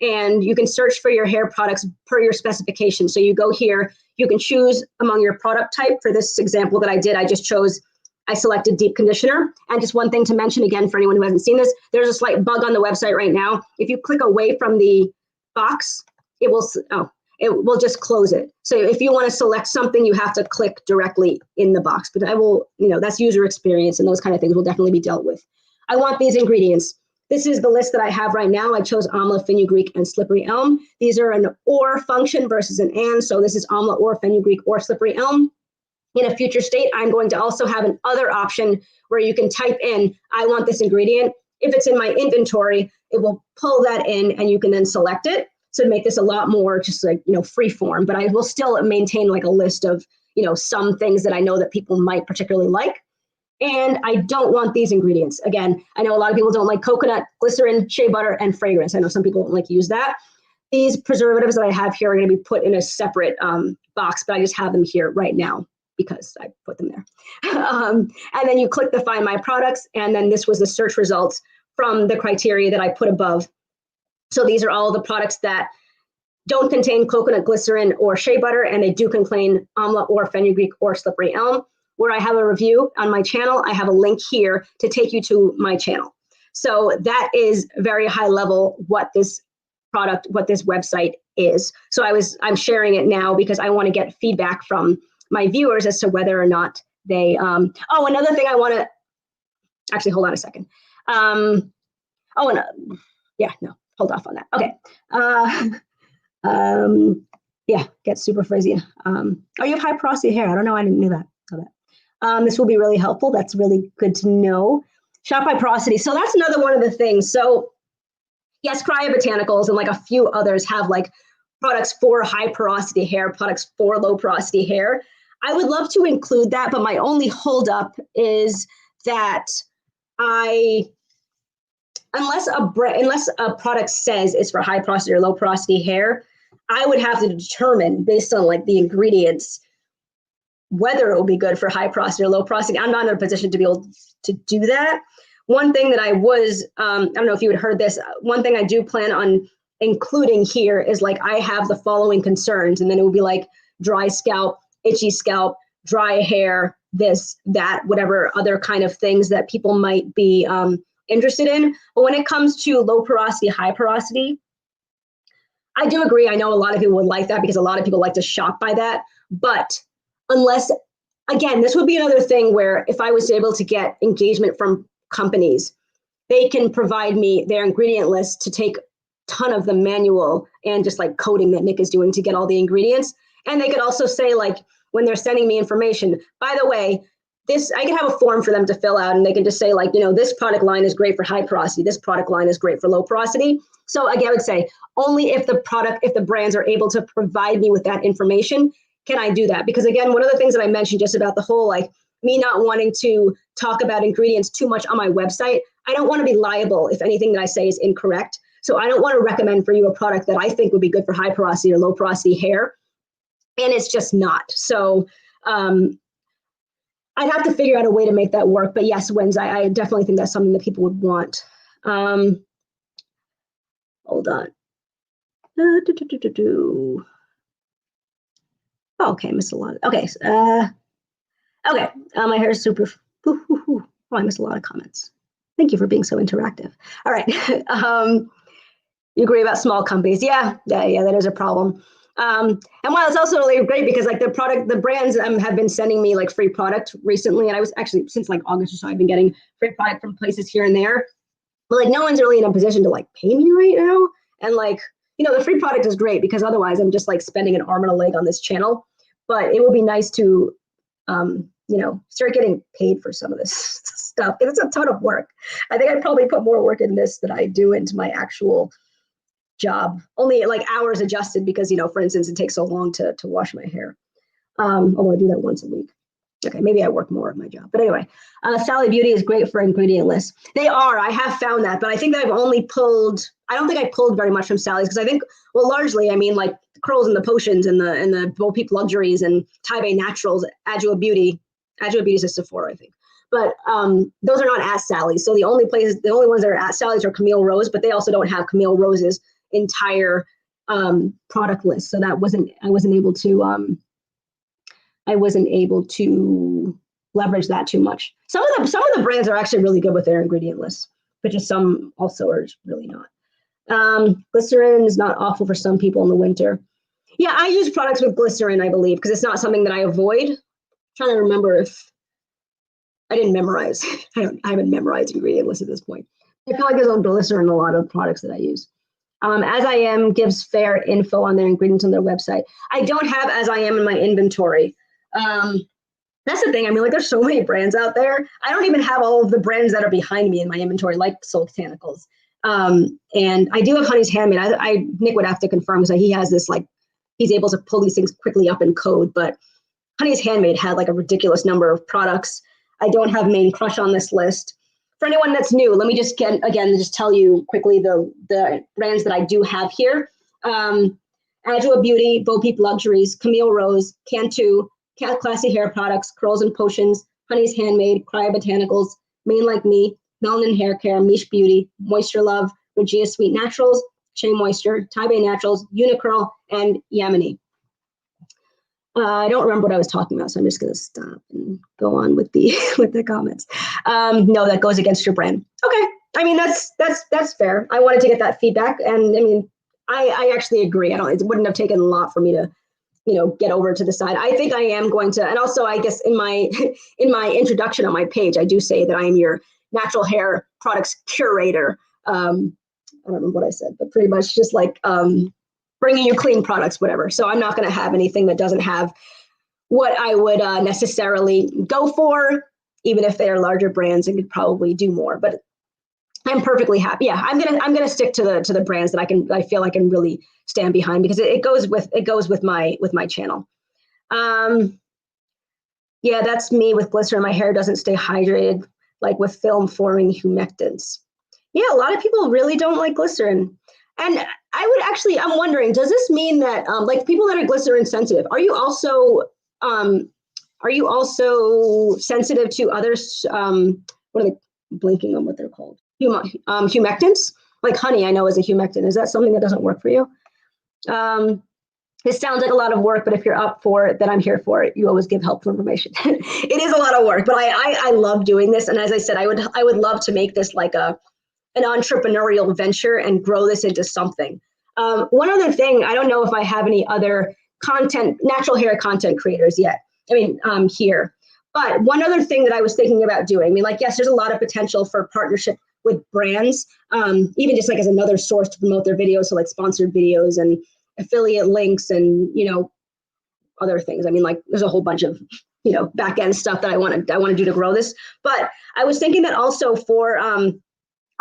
and you can search for your hair products per your specification. So you go here, you can choose among your product type. For this example that I did, I selected deep conditioner. And just one thing to mention again, for anyone who hasn't seen this, there's a slight bug on the website right now. If you click away from the box, it will just close it. So if you want to select something, you have to click directly in the box. But I will, that's user experience, and those kind of things will definitely be dealt with. I want these ingredients. This is the list that I have right now. I chose amla, fenugreek, and slippery elm. These are an or function versus an and. So this is amla or fenugreek or slippery elm. In a future state, I'm going to also have an other option where you can type in, I want this ingredient. If it's in my inventory, it will pull that in and you can then select it. So make this a lot more just like, free form, but I will still maintain like a list of, some things that I know that people might particularly like. And I don't want these ingredients. Again, I know a lot of people don't like coconut, glycerin, shea butter, and fragrance. I know some people don't like to use that. These preservatives that I have here are going to be put in a separate box, but I just have them here right now because I put them there. And then you click the Find My Products, and then this was the search results from the criteria that I put above. So these are all the products that don't contain coconut, glycerin, or shea butter, and they do contain amla or fenugreek or slippery elm. Where I have a review on my channel, I have a link here to take you to my channel. So that is very high level what this website is. So I'm sharing it now because I want to get feedback from my viewers as to whether or not they, another thing I want to, actually, hold on a second. Hold off on that. Okay. Get super frizzy. You have high porosity hair. I don't know. I didn't know that. This will be really helpful. That's really good to know. Shop by porosity. So that's another one of the things. So yes, Kriya Botanicals and like a few others have like products for high porosity hair, products for low porosity hair. I would love to include that, but my only holdup is that unless a product says it's for high porosity or low porosity hair, I would have to determine based on like the ingredients whether it will be good for high porosity or low porosity. I'm not in a position to be able to do that. One thing that I don't know if you had heard this, one thing I do plan on including here is like I have the following concerns, and then it would be like dry scalp, itchy scalp, dry hair, this, that, whatever other kind of things that people might be interested in. But when it comes to low porosity, high porosity, I do agree. I know a lot of people would like that because a lot of people like to shop by that. But unless, again, this would be another thing where if I was able to get engagement from companies, they can provide me their ingredient list to take a ton of the manual and just like coding that Nick is doing to get all the ingredients. And they could also say like, when they're sending me information, by the way, I can have a form for them to fill out, and they can just say like, this product line is great for high porosity. This product line is great for low porosity. So again, I would say only if the brands are able to provide me with that information, can I do that? Because again, one of the things that I mentioned just about the whole, like me not wanting to talk about ingredients too much on my website, I don't want to be liable if anything that I say is incorrect. So I don't want to recommend for you a product that I think would be good for high porosity or low porosity hair, and it's just not. So I'd have to figure out a way to make that work. But yes, I definitely think that's something that people would want. Hold on. Oh, okay, missed a lot. Okay. Okay. My hair is super. Oh, I missed a lot of comments. Thank you for being so interactive. All right. You agree about small companies? Yeah, that is a problem. And while it's also really great because like the brands have been sending me like free product recently. And I was actually since like August or so, I've been getting free product from places here and there. But like no one's really in a position to like pay me right now. And like, the free product is great because otherwise I'm just like spending an arm and a leg on this channel. But it would be nice to, start getting paid for some of this stuff. It's a ton of work. I think I'd probably put more work in this than I do into my actual job. Only like hours adjusted because, for instance, it takes so long to wash my hair. Although I do that once a week. Okay, maybe I work more at my job. But anyway, Sally Beauty is great for ingredient lists. They are. I have found that. But I think that I don't think I pulled very much from Sally's because I think, well, largely, I mean, like the curls and the potions and the Beau Peep Luxuries and Tiba Naturals, Adwoa Beauty. Adwoa Beauty is Sephora, I think. But those are not at Sally's. So the only ones that are at Sally's are Camille Rose, but they also don't have Camille Rose's entire product list. So I wasn't able to leverage that too much. Some of the brands are actually really good with their ingredient lists, but just some also are really not. Glycerin is not awful for some people in the winter. Yeah, I use products with glycerin, I believe, because it's not something that I avoid. I'm trying to remember if I didn't memorize. I haven't memorized ingredient lists at this point. I feel like there's a glycerin in a lot of products that I use. As I Am gives fair info on their ingredients on their website. I don't have As I Am in my inventory. That's the thing. I mean, like there's so many brands out there. I don't even have all of the brands that are behind me in my inventory, like Botanicals. And I do have Honey's Handmade. Nick would have to confirm because he has this like, he's able to pull these things quickly up in code, but Honey's Handmade had like a ridiculous number of products. I don't have Main Crush on this list. For anyone that's new, let me just just tell you quickly the brands that I do have here. Adwoa Beauty, Beau Peep Luxuries, Camille Rose, Cantu, Classy Hair Products, Curls and Potions, Honey's Handmade, Kriya Botanicals, Main Like Me, Melanin Haircare, Miche Beauty, Moisture Love, Rajeeyah Sweet Naturals, Shea Moisture, Tiba Naturals, Uniqurl, and Yamini. I don't remember what I was talking about, so I'm just going to stop and go on with the comments. No, that goes against your brand. Okay, I mean that's fair. I wanted to get that feedback, and I mean I actually agree. It wouldn't have taken a lot for me to get over to the side. I think I am going to, and also I guess in my introduction on my page, I do say that I am your natural hair products curator. I don't remember what I said, but pretty much just like bringing you clean products, whatever. So I'm not going to have anything that doesn't have what I would necessarily go for, even if they are larger brands and could probably do more. But I'm perfectly happy. Yeah, I'm gonna stick to the brands that I feel I can really stand behind because it goes with my channel. Yeah, that's me with glycerin. My hair doesn't stay hydrated like with film forming humectants. Yeah, a lot of people really don't like glycerin. And I'm wondering, does this mean that like people that are glycerin sensitive, are you also sensitive to others? What are they blinking on what they're called? Humectants, like honey, I know is a humectant. Is that something that doesn't work for you? This sounds like a lot of work, but if you're up for it, then I'm here for it. You always give helpful information. It is a lot of work, but I love doing this. And as I said, I would love to make this like an entrepreneurial venture and grow this into something. One other thing, I don't know if I have any other natural hair content creators yet. I mean, here. But one other thing that I was thinking about doing, I mean, like, yes, there's a lot of potential for partnership with brands, even just like as another source to promote their videos. So like sponsored videos and affiliate links and, other things. I mean, like there's a whole bunch of, back end stuff that I want to do to grow this. But I was thinking that also for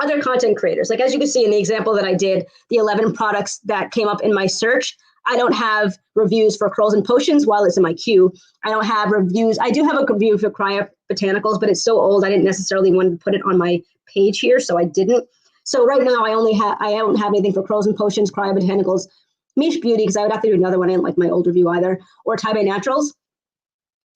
other content creators, like as you can see in the example that I did, the 11 products that came up in my search, I don't have reviews for Curls and Potions while it's in my queue. I don't have reviews. I do have a review for Kriya Botanicals, but it's so old I didn't necessarily want to put it on my page here, so I didn't. So right now I don't have anything for Curls and Potions, Kriya Botanicals, Miche Beauty, because I would have to do another one. I didn't like my old review either, or Tiba Naturals.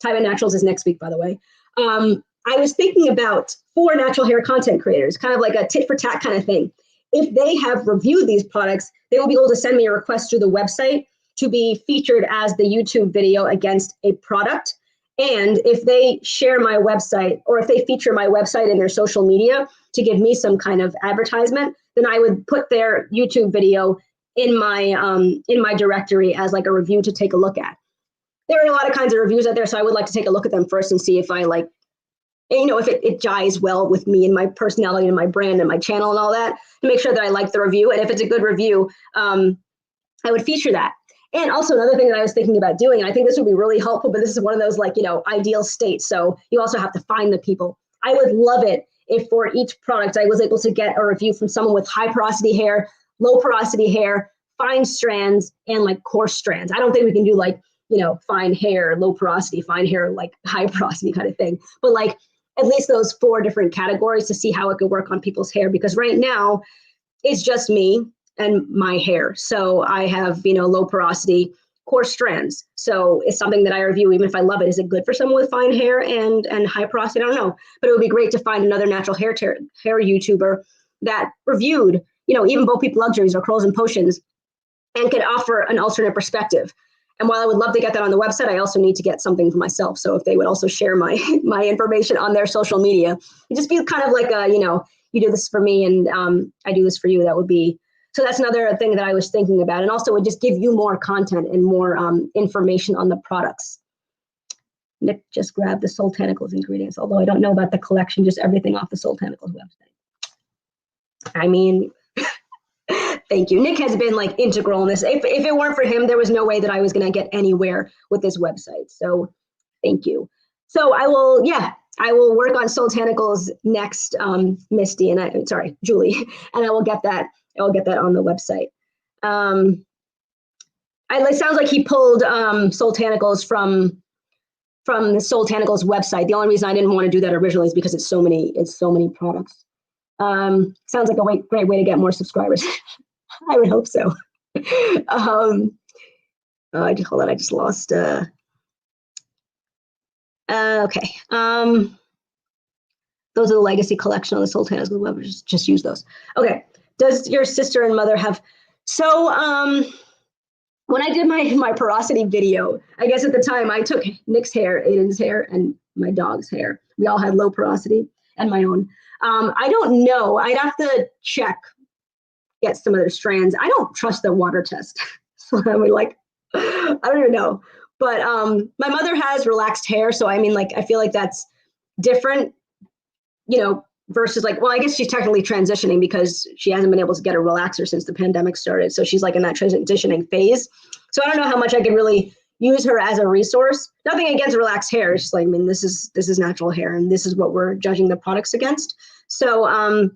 Tiba Naturals is next week, by the way. I was thinking about 4 natural hair content creators, kind of like a tit for tat kind of thing. If they have reviewed these products, they will be able to send me a request through the website to be featured as the YouTube video against a product. And if they share my website or if they feature my website in their social media to give me some kind of advertisement, then I would put their YouTube video in my directory as like a review to take a look at. There are a lot of kinds of reviews out there, so I would like to take a look at them first and see if I like, if it jives well with me and my personality and my brand and my channel and all that, to make sure that I like the review. And if it's a good review, I would feature that. And also another thing that I was thinking about doing, and I think this would be really helpful, but this is one of those ideal states. So you also have to find the people. I would love it if for each product I was able to get a review from someone with high porosity hair, low porosity hair, fine strands, and like coarse strands. I don't think we can do like, fine hair, low porosity, fine hair, like high porosity kind of thing. But like at least those 4 different categories to see how it could work on people's hair. Because right now it's just me and my hair. So I have, low porosity, coarse strands. So it's something that I review, even if I love it. Is it good for someone with fine hair and high porosity? I don't know. But it would be great to find another natural hair YouTuber that reviewed, even Beau Peep Luxuries or Curls and Potions, and could offer an alternate perspective. And while I would love to get that on the website, I also need to get something for myself. So if they would also share my information on their social media, it just be kind of like you do this for me and I do this for you. That would be, so that's another thing that I was thinking about. And also would just give you more content and more information on the products. Nick just grabbed the Botanicals ingredients, although I don't know about the collection, just everything off the Botanicals website. I mean, thank you. Nick has been like integral in this. If it weren't for him, there was no way that I was going to get anywhere with this website. So thank you. So I will work on Botanicals next, Misty, and Julie, and I will get that on the website. It sounds like he pulled Botanicals from the Botanicals website. The only reason I didn't want to do that originally is because it's so many products. Sounds like a great way to get more subscribers. I would hope so. Hold on, I just lost. Okay. Those are the legacy collection on the Botanicals web. Just use those. Okay. Does your sister and mother have? So when I did my porosity video, I guess at the time I took Nick's hair, Aiden's hair, and my dog's hair. We all had low porosity, and my own. I don't know. I'd have to get some of their strands. I don't trust their water test. So I would I don't even know. But my mother has relaxed hair. So I mean, I feel like that's different, versus well, I guess she's technically transitioning because she hasn't been able to get a relaxer since the pandemic started. So she's in that transitioning phase. So I don't know how much I could really use her as a resource. Nothing against relaxed hair. It's just this is natural hair and this is what we're judging the products against. So,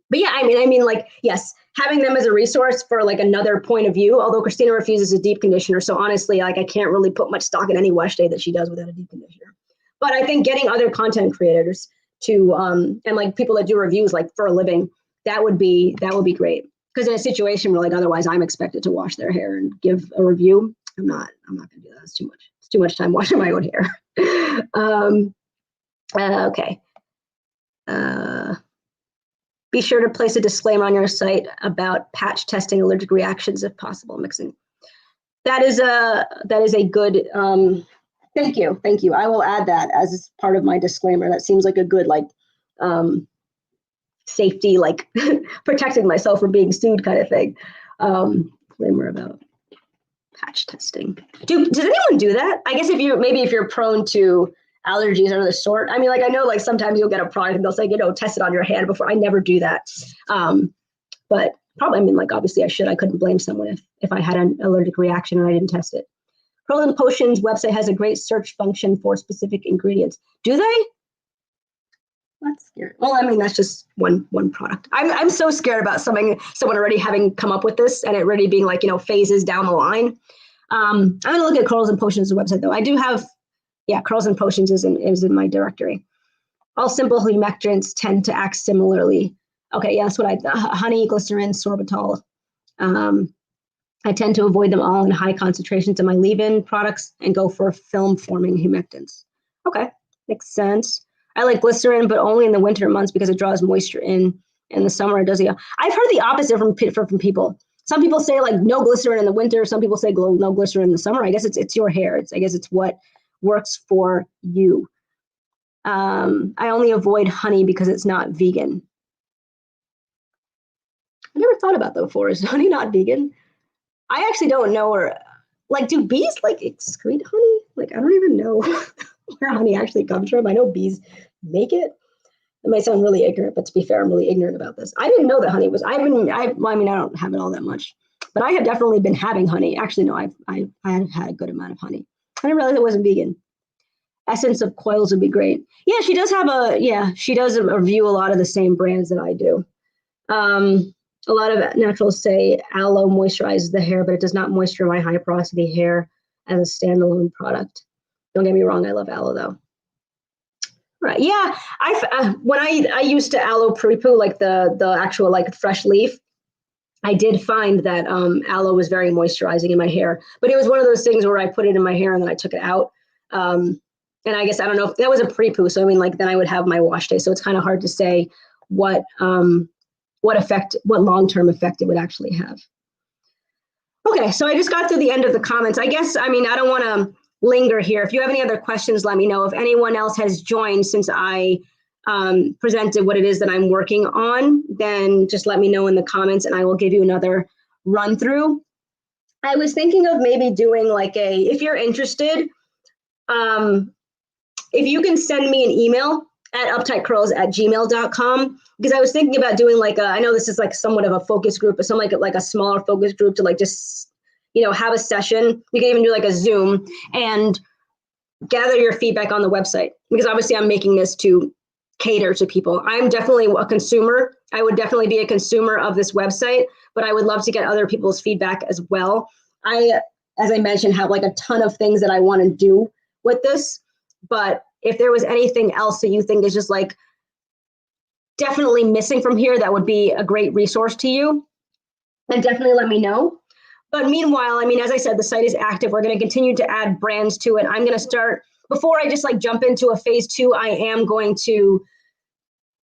but yeah, I mean, yes, having them as a resource for another point of view, although Christina refuses a deep conditioner. So honestly, I can't really put much stock in any wash day that she does without a deep conditioner. But I think getting other content creators to, and people that do reviews for a living, that would be great. Because in a situation where otherwise I'm expected to wash their hair and give a review, I'm not gonna do that. It's too much. It's too much time washing my own hair. Okay. Be sure to place a disclaimer on your site about patch testing allergic reactions if possible mixing. That is a good, thank you. I will add that as part of my disclaimer. That seems like a good safety, protecting myself from being sued kind of thing. Disclaimer about patch testing. Does anyone do that? I guess if you're prone to allergies of the sort. I mean, I know sometimes you'll get a product and they'll say, test it on your hand before. I never do that. But probably, obviously I should. I couldn't blame someone if I had an allergic reaction and I didn't test it. Curls and Potions website has a great search function for specific ingredients. Do they? That's scary. Well, that's just one product. I'm so scared about someone already having come up with this and it already being phases down the line. I'm gonna look at Curls and Potions website though. I do have, Curls and Potions is in my directory. All simple humectants tend to act similarly. Okay, yeah, that's what honey, glycerin, sorbitol. I tend to avoid them all in high concentrations in my leave-in products and go for film-forming humectants. Okay, makes sense. I like glycerin, but only in the winter months because it draws moisture in. In the summer, it does. I've heard the opposite from people. Some people say no glycerin in the winter. Some people say no glycerin in the summer. I guess it's your hair. I guess it's what works for you. I only avoid honey because it's not vegan. I never thought about that before. Is honey not vegan? I actually don't know, or like, do bees like excrete honey? Like, I don't even know where honey actually comes from. I know bees make it. It might sound really ignorant, but to be fair, I'm really ignorant about this. I didn't know that honey was. Well, I mean, I don't have it all that much, but I have definitely been having honey. Actually, no, I have had a good amount of honey. I didn't realize it wasn't vegan. Essence of coils would be great. Yeah, she does have she does review a lot of the same brands that I do. A lot of naturals say aloe moisturizes the hair, but it does not moisture my high porosity hair as a standalone product. Don't get me wrong, I love aloe though. Right. Yeah. When I used to aloe Prepoo, like the actual like fresh leaf, I did find that aloe was very moisturizing in my hair. But it was one of those things where I put it in my hair and then I took it out. And I guess I don't know if that was a Prepoo. So I mean, like then I would have my wash day. So it's kind of hard to say what long-term effect it would actually have. Okay, so I just got to the end of the comments. I guess, I mean, I don't want to linger here. If you have any other questions, let me know. If anyone else has joined since I presented what it is that I'm working on, then just let me know in the comments and I will give you another run through. I was thinking of maybe doing like if you're interested, if you can send me an email at uptightcurls@gmail.com, because I was thinking about doing like I know this is like somewhat of a focus group, but some like a smaller focus group to like just, have a session. You can even do like a Zoom and gather your feedback on the website, because obviously I'm making this to cater to people. I'm definitely a consumer. I would definitely be a consumer of this website, but I would love to get other people's feedback as well. As I mentioned, have like a ton of things that I want to do with this, but if there was anything else that you think is just like definitely missing from here, that would be a great resource to you, then definitely let me know. But meanwhile, I mean, as I said, the site is active. We're going to continue to add brands to it. I'm going to start, before I just like jump into a phase 2, I am going to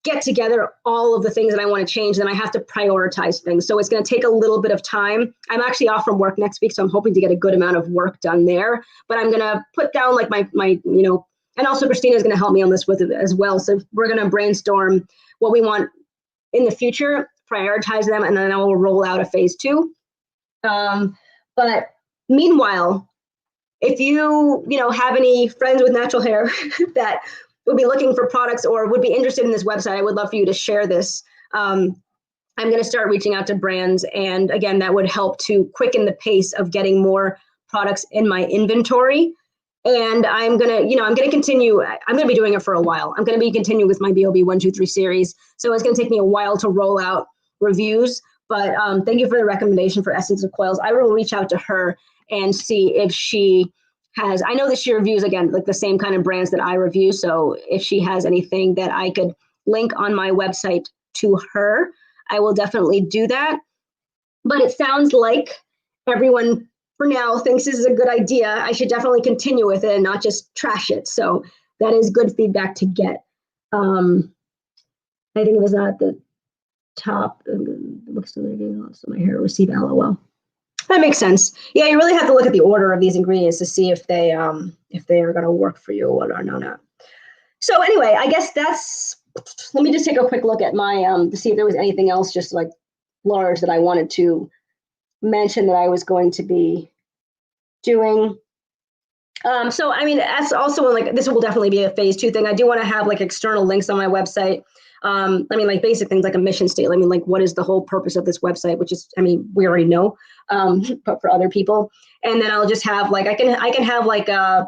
get together all of the things that I want to change. Then I have to prioritize things. So it's going to take a little bit of time. I'm actually off from work next week, so I'm hoping to get a good amount of work done there. But I'm going to put down like my and also Christina is going to help me on this with it as well. So we're going to brainstorm what we want in the future, prioritize them, and then I will roll out a phase 2. But meanwhile, if you have any friends with natural hair that would be looking for products or would be interested in this website, I would love for you to share this. I'm going to start reaching out to brands, and again, that would help to quicken the pace of getting more products in my inventory. And I'm going to continue. I'm going to be doing it for a while. I'm going to be continuing with my BOB 123 series. So it's going to take me a while to roll out reviews. But thank you for the recommendation for Essence of Coils. I will reach out to her and see if she has, I know that she reviews, again, like the same kind of brands that I review. So if she has anything that I could link on my website to her, I will definitely do that. But it sounds like everyone for now thinks this is a good idea. I should definitely continue with it and not just trash it. So that is good feedback to get. I think it was not at the top. So my hair receive LOL. That makes sense. Yeah, you really have to look at the order of these ingredients to see if they are going to work for you or not. So anyway, I guess let me just take a quick look at my to see if there was anything else just like large that I wanted to mention that I was going to be doing. So I mean, that's also like, this will definitely be a phase 2 thing. I do want to have like external links on my website. I mean, like basic things like a mission statement. I mean, like what is the whole purpose of this website, which is, I mean, we already know, but for other people. And then I'll just have like, I can have like a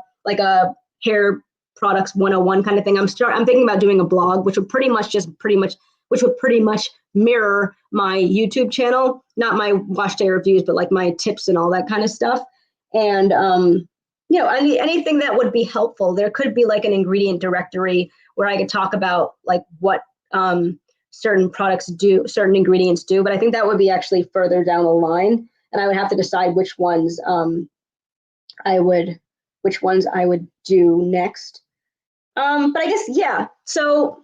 hair products 101 kind of thing. I'm thinking about doing a blog, which would pretty much mirror my YouTube channel, not my wash day reviews, but like my tips and all that kind of stuff. And, anything that would be helpful. There could be like an ingredient directory where I could talk about like what certain products do, certain ingredients do, but I think that would be actually further down the line, and I would have to decide which ones I would do next. But I guess, yeah, so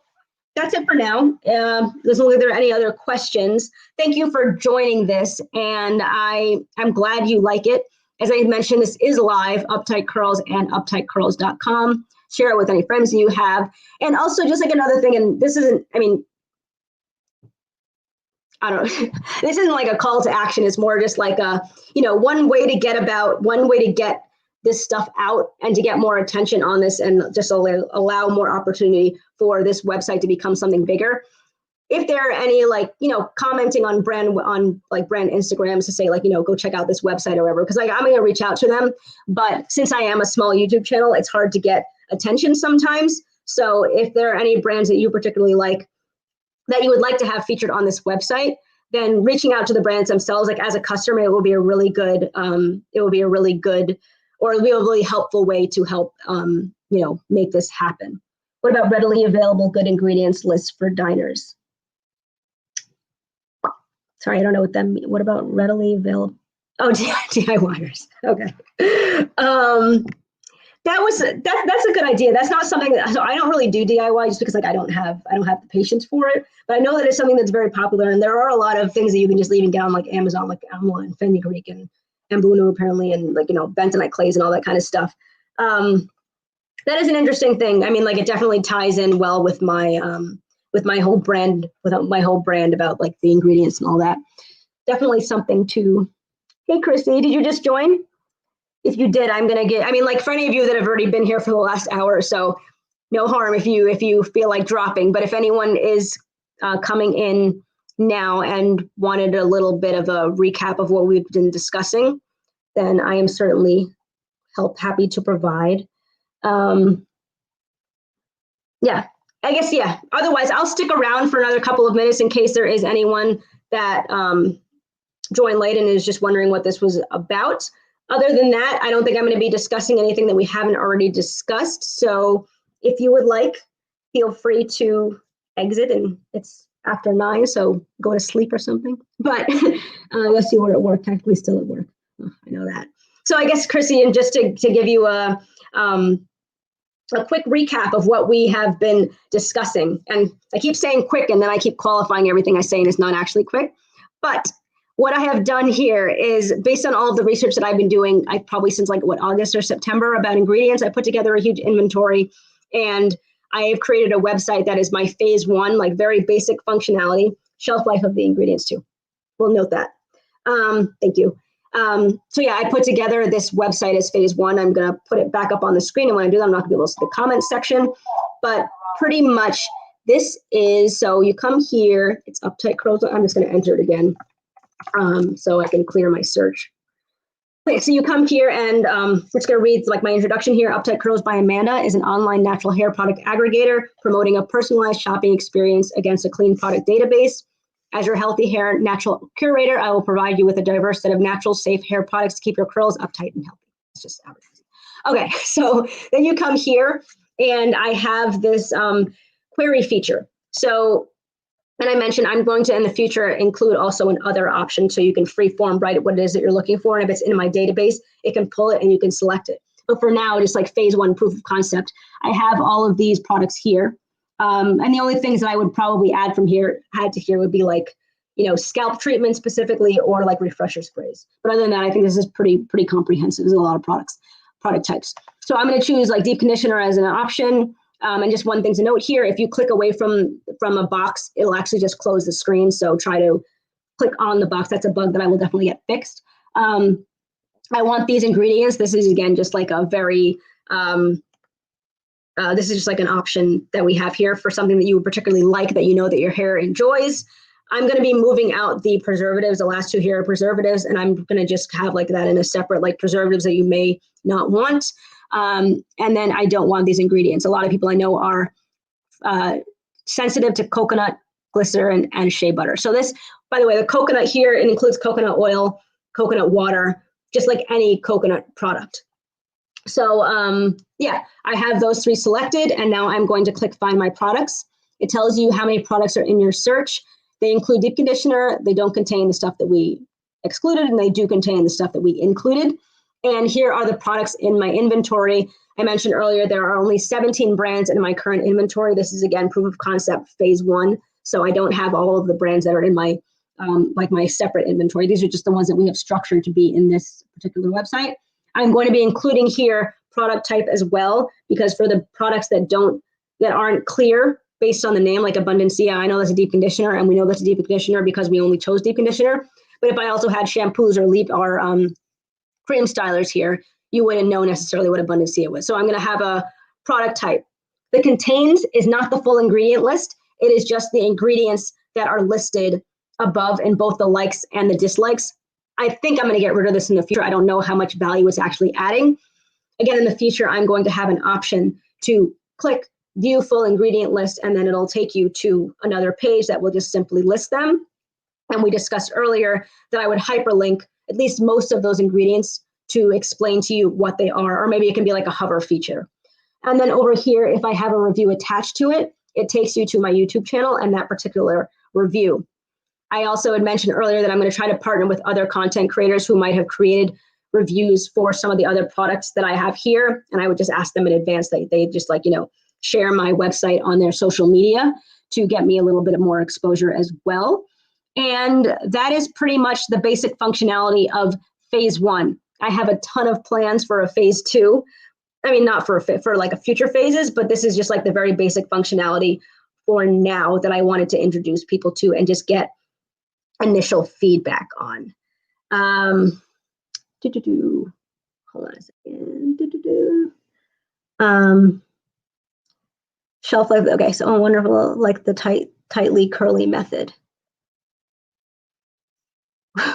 that's it for now. Doesn't look like there are any other questions. Thank you for joining this, and I'm glad you like it. As I mentioned, this is live, Uptight Curls and uptightcurls.com. Share it with any friends you have. And also just like another thing, and this isn't, I mean, I don't this isn't like a call to action. It's more just like a, one way to get this stuff out and to get more attention on this and just allow more opportunity for this website to become something bigger. If there are any commenting on brand Instagrams to say go check out this website or whatever, because I'm going to reach out to them. But since I am a small YouTube channel, it's hard to get attention sometimes. So if there are any brands that you particularly like that you would like to have featured on this website, then reaching out to the brands themselves, like as a customer, it will be a really good or it'll be a really helpful way to help make this happen. What about readily available good ingredients lists for diners? Sorry, I don't know what that means. What about readily available? Oh, DIYers. Okay. That's a good idea. That's not something so I don't really do DIY just because I don't have the patience for it. But I know that it's something that's very popular, and there are a lot of things that you can just even get on like Amazon, like Adwoa and Fenugreek and Bunu apparently, and bentonite clays and all that kind of stuff. That is an interesting thing. I mean, it definitely ties in well with my whole brand, about like the ingredients and all that. Definitely something to. Hey, Christy, did you just join? If you did, I'm gonna get. I mean, for any of you that have already been here for the last hour or so, no harm if you feel like dropping. But if anyone is coming in now and wanted a little bit of a recap of what we've been discussing, then I am certainly happy to provide. Yeah. I guess, yeah. Otherwise, I'll stick around for another couple of minutes in case there is anyone that joined late and is just wondering what this was about. Other than that, I don't think I'm going to be discussing anything that we haven't already discussed. So if you would like, feel free to exit, and it's after 9, so go to sleep or something. But unless you were at work, technically still at work. Oh, I know that. So I guess, Chrissy, and just to give you a quick recap of what we have been discussing. And I keep saying quick, and then I keep qualifying everything I say, and it's not actually quick. But what I have done here is, based on all of the research that I've been doing, probably since August or September, about ingredients, I put together a huge inventory, and I have created a website that is my phase 1, very basic functionality, shelf life of the ingredients too. We'll note that. Thank you. So yeah, I put together this website as phase 1. I'm going to put it back up on the screen. And when I do that, I'm not going to be able to see the comments section, but pretty much this is, so you come here, it's Uptight Curls. I'm just going to enter it again so I can clear my search. Okay, so you come here and it's going to read my introduction here. Uptight Curls by Amanda is an online natural hair product aggregator promoting a personalized shopping experience against a clean product database. As your healthy hair natural curator, I will provide you with a diverse set of natural, safe hair products to keep your curls uptight and healthy. It's just advertising. Okay, so then you come here and I have this query feature. So, and I mentioned I'm going to, in the future, include also an other option so you can freeform write what it is that you're looking for. And if it's in my database, it can pull it and you can select it. But for now, just phase 1 proof of concept, I have all of these products here. And the only things that I would probably add from here, would be scalp treatment specifically, or refresher sprays. But other than that, I think this is pretty comprehensive. There's a lot of product types. So I'm going to choose deep conditioner as an option. And just one thing to note here, if you click away from a box, it'll actually just close the screen. So try to click on the box. That's a bug that I will definitely get fixed. I want these ingredients. This is, again, just a very, this is just an option that we have here for something that you would particularly like, that that your hair enjoys. I'm going to be moving out the preservatives. The last 2 here are preservatives, and I'm going to just have that in a separate preservatives that you may not want. And then I don't want these ingredients. A lot of people I know are sensitive to coconut, glycerin, and shea butter. So this, by the way, the coconut here, it includes coconut oil, coconut water, just like any coconut product. So yeah, I have those 3 selected, and now I'm going to click Find My Products. It tells you how many products are in your search. They include deep conditioner. They don't contain the stuff that we excluded, and they do contain the stuff that we included. And here are the products in my inventory. I mentioned earlier there are only 17 brands in my current inventory. This is, again, proof of concept phase 1. So I don't have all of the brands that are in my my separate inventory. These are just the ones that we have structured to be in this particular website. I'm going to be including here product type as well, because for the products that aren't clear based on the name, like Abundancia. I know that's a deep conditioner, and we know that's a deep conditioner because we only chose deep conditioner. But if I also had shampoos or cream stylers here, you wouldn't know necessarily what Abundancia was. So I'm going to have a product type. The contains is not the full ingredient list. It is just the ingredients that are listed above in both the likes and the dislikes. I think I'm going to get rid of this in the future. I don't know how much value it's actually adding. Again, in the future, I'm going to have an option to click view full ingredient list, and then it'll take you to another page that will just simply list them. And we discussed earlier that I would hyperlink at least most of those ingredients to explain to you what they are, or maybe it can be like a hover feature. And then over here, if I have a review attached to it, it takes you to my YouTube channel and that particular review. I also had mentioned earlier that I'm going to try to partner with other content creators who might have created reviews for some of the other products that I have here. And I would just ask them in advance that they just share my website on their social media to get me a little bit more exposure as well. And that is pretty much the basic functionality of phase 1. I have a ton of plans for a phase 2. I mean, not for like a future phases, but this is just like the very basic functionality for now that I wanted to introduce people to and just get initial feedback on. Hold on a second. Shelf life. Okay, so wonderful, like the tightly curly method.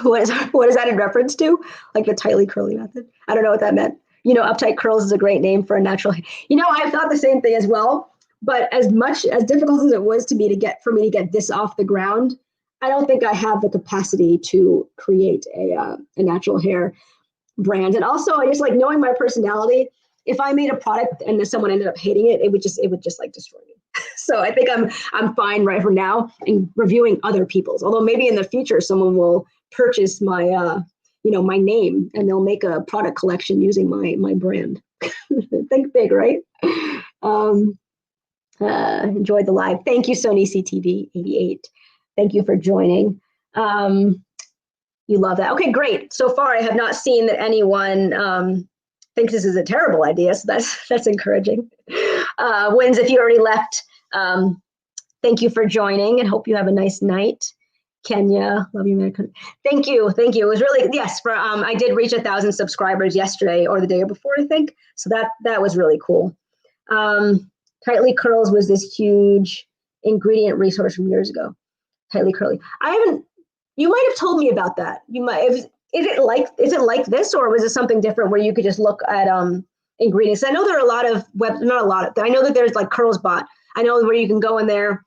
What is that in reference to? Like the tightly curly method? I don't know what that meant. Uptight curls is a great name for a natural. I thought the same thing as well. But as difficult as it was for me to get this off the ground, I don't think I have the capacity to create a natural hair brand. And also, I just like knowing my personality. If I made a product and then someone ended up hating it, it would just like destroy me. So I think I'm fine right for now in reviewing other people's. Although maybe in the future someone will purchase my my name and they'll make a product collection using my brand. Think big, right? Enjoyed the live. Thank you, Sony CTV 88. Thank you for joining. You love that. Okay, great. So far, I have not seen that anyone thinks this is a terrible idea. So that's encouraging. Wins, if you already left, thank you for joining and hope you have a nice night. Kenya, love you, man. Thank you. It was really, yes, I did reach 1,000 subscribers yesterday or the day before, I think. So that was really cool. Tightly Curls was this huge ingredient resource from years ago. Tightly Curly. You might have told me about that. You might have, is it like this, or was it something different where you could just look at ingredients? I know there are a lot of I know that there's like Curlsbot. I know where you can go in there,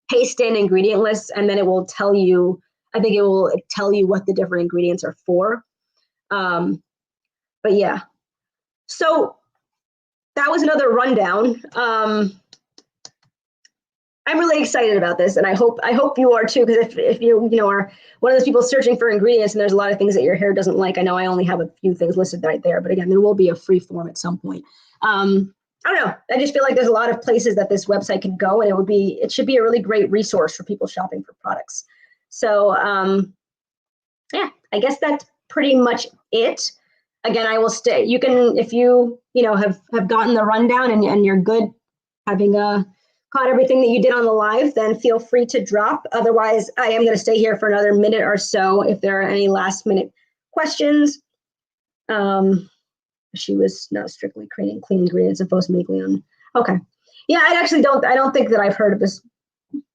paste in ingredient lists, and then it will tell you, I think it will tell you what the different ingredients are for. But yeah, so that was another rundown. I'm really excited about this, and I hope you are too, because if you are one of those people searching for ingredients and there's a lot of things that your hair doesn't like, I know I only have a few things listed right there, but again, there will be a free form at some point. I don't know. I just feel like there's a lot of places that this website can go, and it should be a really great resource for people shopping for products. So yeah, I guess that's pretty much it. Again, I will stay. You can, if you have gotten the rundown and you're good, having caught everything that you did on the live, then feel free to drop. Otherwise, I am going to stay here for another minute or so if there are any last minute questions. She was not strictly creating clean ingredients and supposed to make on. Okay. Yeah, I actually don't think that I've heard of this.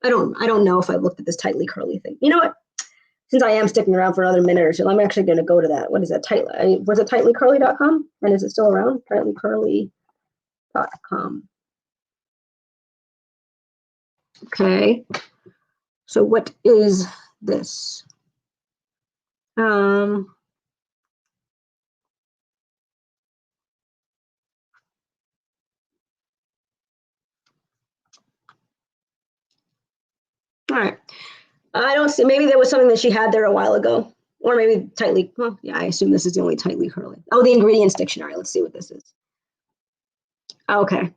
I don't know if I've looked at this tightly curly thing. You know what? Since I am sticking around for another minute or two, I'm actually going to go to that. What is that? Was it tightlycurly.com? And is it still around? Tightlycurly.com. Okay. So what is this? All right. I don't see, maybe there was something that she had there a while ago, or maybe well, yeah, I assume this is the only tightly curly. Oh, the ingredients dictionary. Let's see what this is. Okay.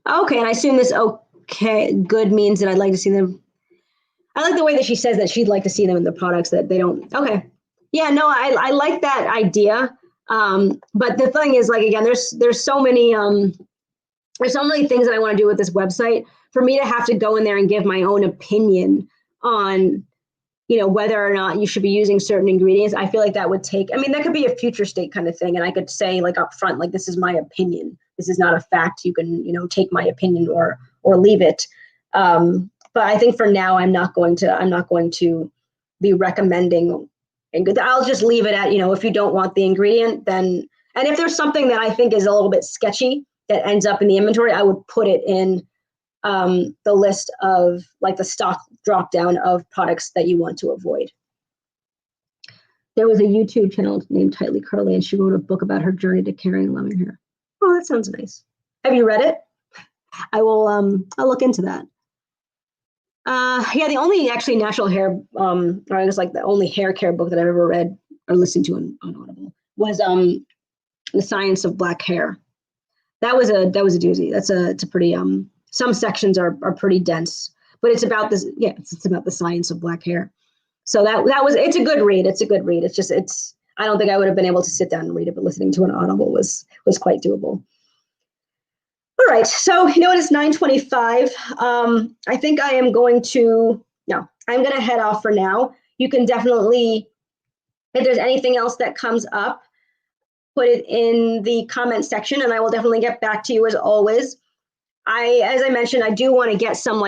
Okay, and I assume this okay good means that I'd like to see them. I like the way that she says that she'd like to see them in the products that they don't. Okay. Yeah, no, I like that idea. But the thing is, like, again, there's so many things that I want to do with this website. For me to have to go in there and give my own opinion on, whether or not you should be using certain ingredients, I feel like that would take, that could be a future state kind of thing. And I could say, like, up front, like, this is my opinion. This is not a fact. You can, take my opinion or leave it. But I think for now, I'm not going to be recommending. And I'll just leave it at, if you don't want the ingredient, then, and if there's something that I think is a little bit sketchy that ends up in the inventory, I would put it in the list of, like, the stock drop down of products that you want to avoid. There was a YouTube channel named Tightly Curly, and she wrote a book about her journey to caring and loving hair. Oh, that sounds nice. Have you read it? I will, I'll look into that. Yeah, the only actually natural hair, or I guess like the only hair care book that I've ever read or listened to on Audible was The Science of Black Hair. That was a doozy. It's a pretty some sections are pretty dense, but it's about this. Yeah, it's about the science of black hair. So it's a good read. It's a good read. I don't think I would have been able to sit down and read it, but listening to an Audible was quite doable. All right, so it's 9:25. I think I'm going to head off for now. You can definitely, if there's anything else that comes up, put it in the comment section, and I will definitely get back to you as always. As I mentioned, I do want to get some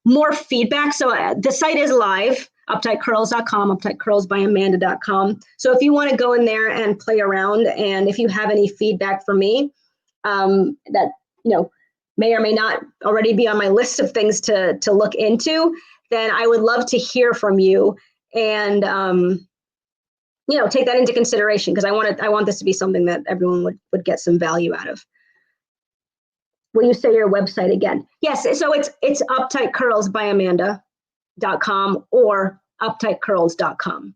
more feedback. So the site is live, uptightcurls.com, uptightcurlsbyamanda.com. So if you want to go in there and play around, and if you have any feedback for me, that may or may not already be on my list of things to look into, then I would love to hear from you and take that into consideration, because I want this to be something that everyone would get some value out of. Will you say your website again? Yes, so it's uptightcurlsbyamanda.com or uptightcurls.com.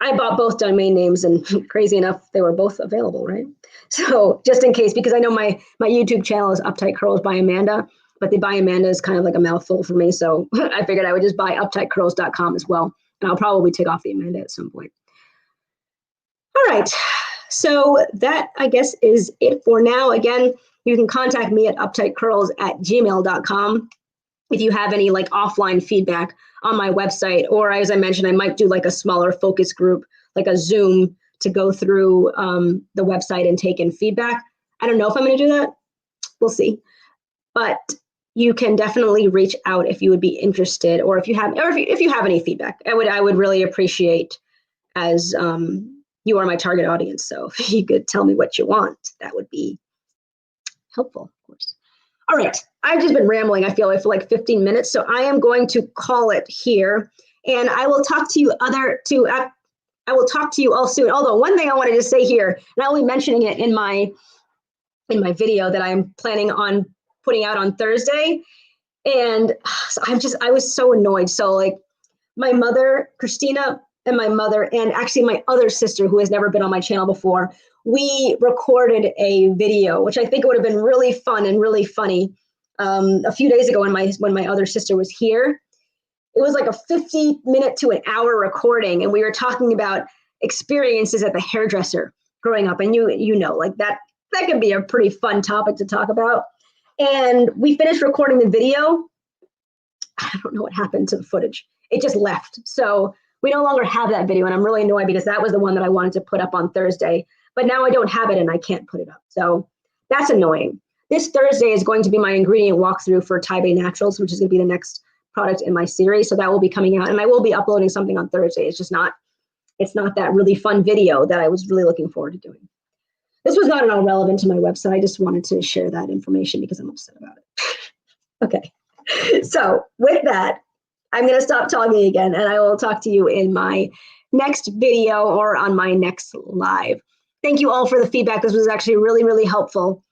I bought both domain names, and crazy enough, they were both available, right? So just in case, because I know my YouTube channel is Uptight Curls by Amanda, but the by Amanda is kind of like a mouthful for me. So I figured I would just buy uptightcurls.com as well. And I'll probably take off the Amanda at some point. All right. So that, I guess, is it for now. Again, you can contact me at uptightcurls@gmail.com if you have any offline feedback on my website, or as I mentioned, I might do a smaller focus group, like a Zoom, to go through the website and take in feedback. I don't know if I'm going to do that. We'll see. But you can definitely reach out if you would be interested, or if you have any feedback. I would really appreciate, as you are my target audience. So if you could tell me what you want, that would be helpful, of course. All right, I've just been rambling, I feel like, for 15 minutes, so I am going to call it here, and I will talk to you all soon. Although one thing I wanted to say here, and I'll be mentioning it in my video that I'm planning on putting out on Thursday, and I was so annoyed. So my mother, Christina, and my mother, and actually my other sister, who has never been on my channel before, we recorded a video, which I think would have been really fun and really funny, a few days ago when my other sister was here. It was a 50-minute to an hour recording, and we were talking about experiences at the hairdresser growing up. And that could be a pretty fun topic to talk about. And we finished recording the video. I don't know what happened to the footage. It just left. So we no longer have that video, and I'm really annoyed, because that was the one that I wanted to put up on Thursday. But now I don't have it, and I can't put it up. So that's annoying. This Thursday is going to be my ingredient walkthrough for Tiba Naturals, which is going to be the next product in my series. So that will be coming out, and I will be uploading something on Thursday. It's not that really fun video that I was really looking forward to doing. This was not at all relevant to my website. I just wanted to share that information because I'm upset about it. Okay. So with that, I'm going to stop talking again, and I will talk to you in my next video or on my next live. Thank you all for the feedback. This was actually really, really helpful.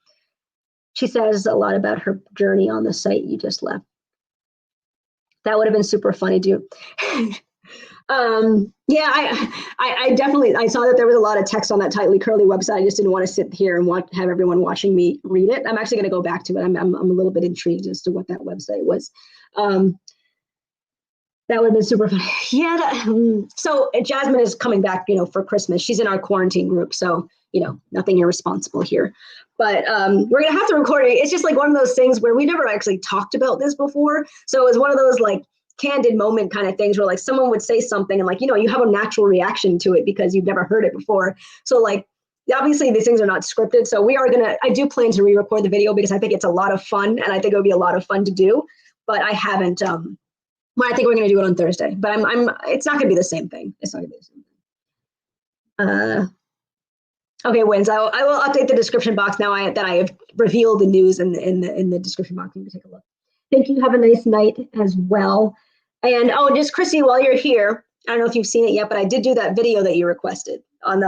She says a lot about her journey on the site you just left. That would have been super funny too. Yeah, I definitely, I saw that there was a lot of text on that Tightly Curly website. I just didn't want to sit here and have everyone watching me read it. I'm actually going to go back to it. I'm a little bit intrigued as to what that website was. That would have been super funny. Yeah. So Jasmine is coming back, for Christmas. She's in our quarantine group. So nothing irresponsible here. But we're going to have to record it. It's just like one of those things where we never actually talked about this before. So it was one of those like candid moment kind of things where like someone would say something and like, you have a natural reaction to it because you've never heard it before. So like, obviously these things are not scripted. So I do plan to re-record the video because I think it's a lot of fun and I think it would be a lot of fun to do, but I haven't, I think we're going to do it on Thursday, but it's not going to be the same thing. It's not going to be the same thing. Okay, Wins, I will update the description box now that I have revealed the news in the description box. You can take a look. Thank you. Have a nice night as well. And just Chrissy, while you're here, I don't know if you've seen it yet, but I did do that video that you requested on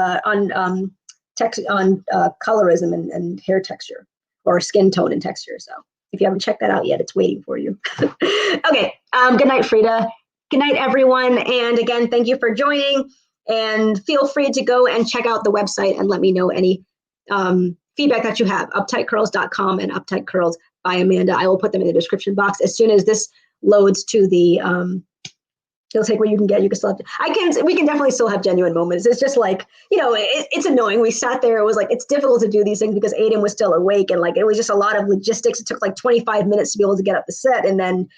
colorism and hair texture or skin tone and texture. So if you haven't checked that out yet, it's waiting for you. Okay. Good night, Frida. Good night, everyone. And again, thank you for joining. And feel free to go and check out the website and let me know any feedback that you have. UptightCurls.com and Uptight Curls by Amanda. I will put them in the description box as soon as this loads to the. It'll take what you can get. You can still have. We can definitely still have genuine moments. It's just like it's annoying. We sat there. It was like it's difficult to do these things because Aiden was still awake and like it was just a lot of logistics. It took like 25 minutes to be able to get up the set, and then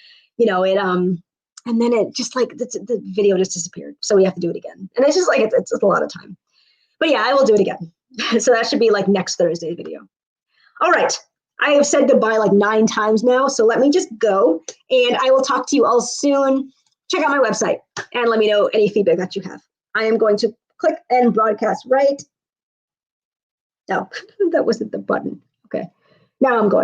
and then it just like the video just disappeared. So we have to do it again. And it's just like, it's a lot of time. But yeah, I will do it again. So that should be like next Thursday video. All right. I have said goodbye like 9 times now. So let me just go and I will talk to you all soon. Check out my website and let me know any feedback that you have. I am going to click and broadcast right. No, that wasn't the button. Okay. Now I'm going.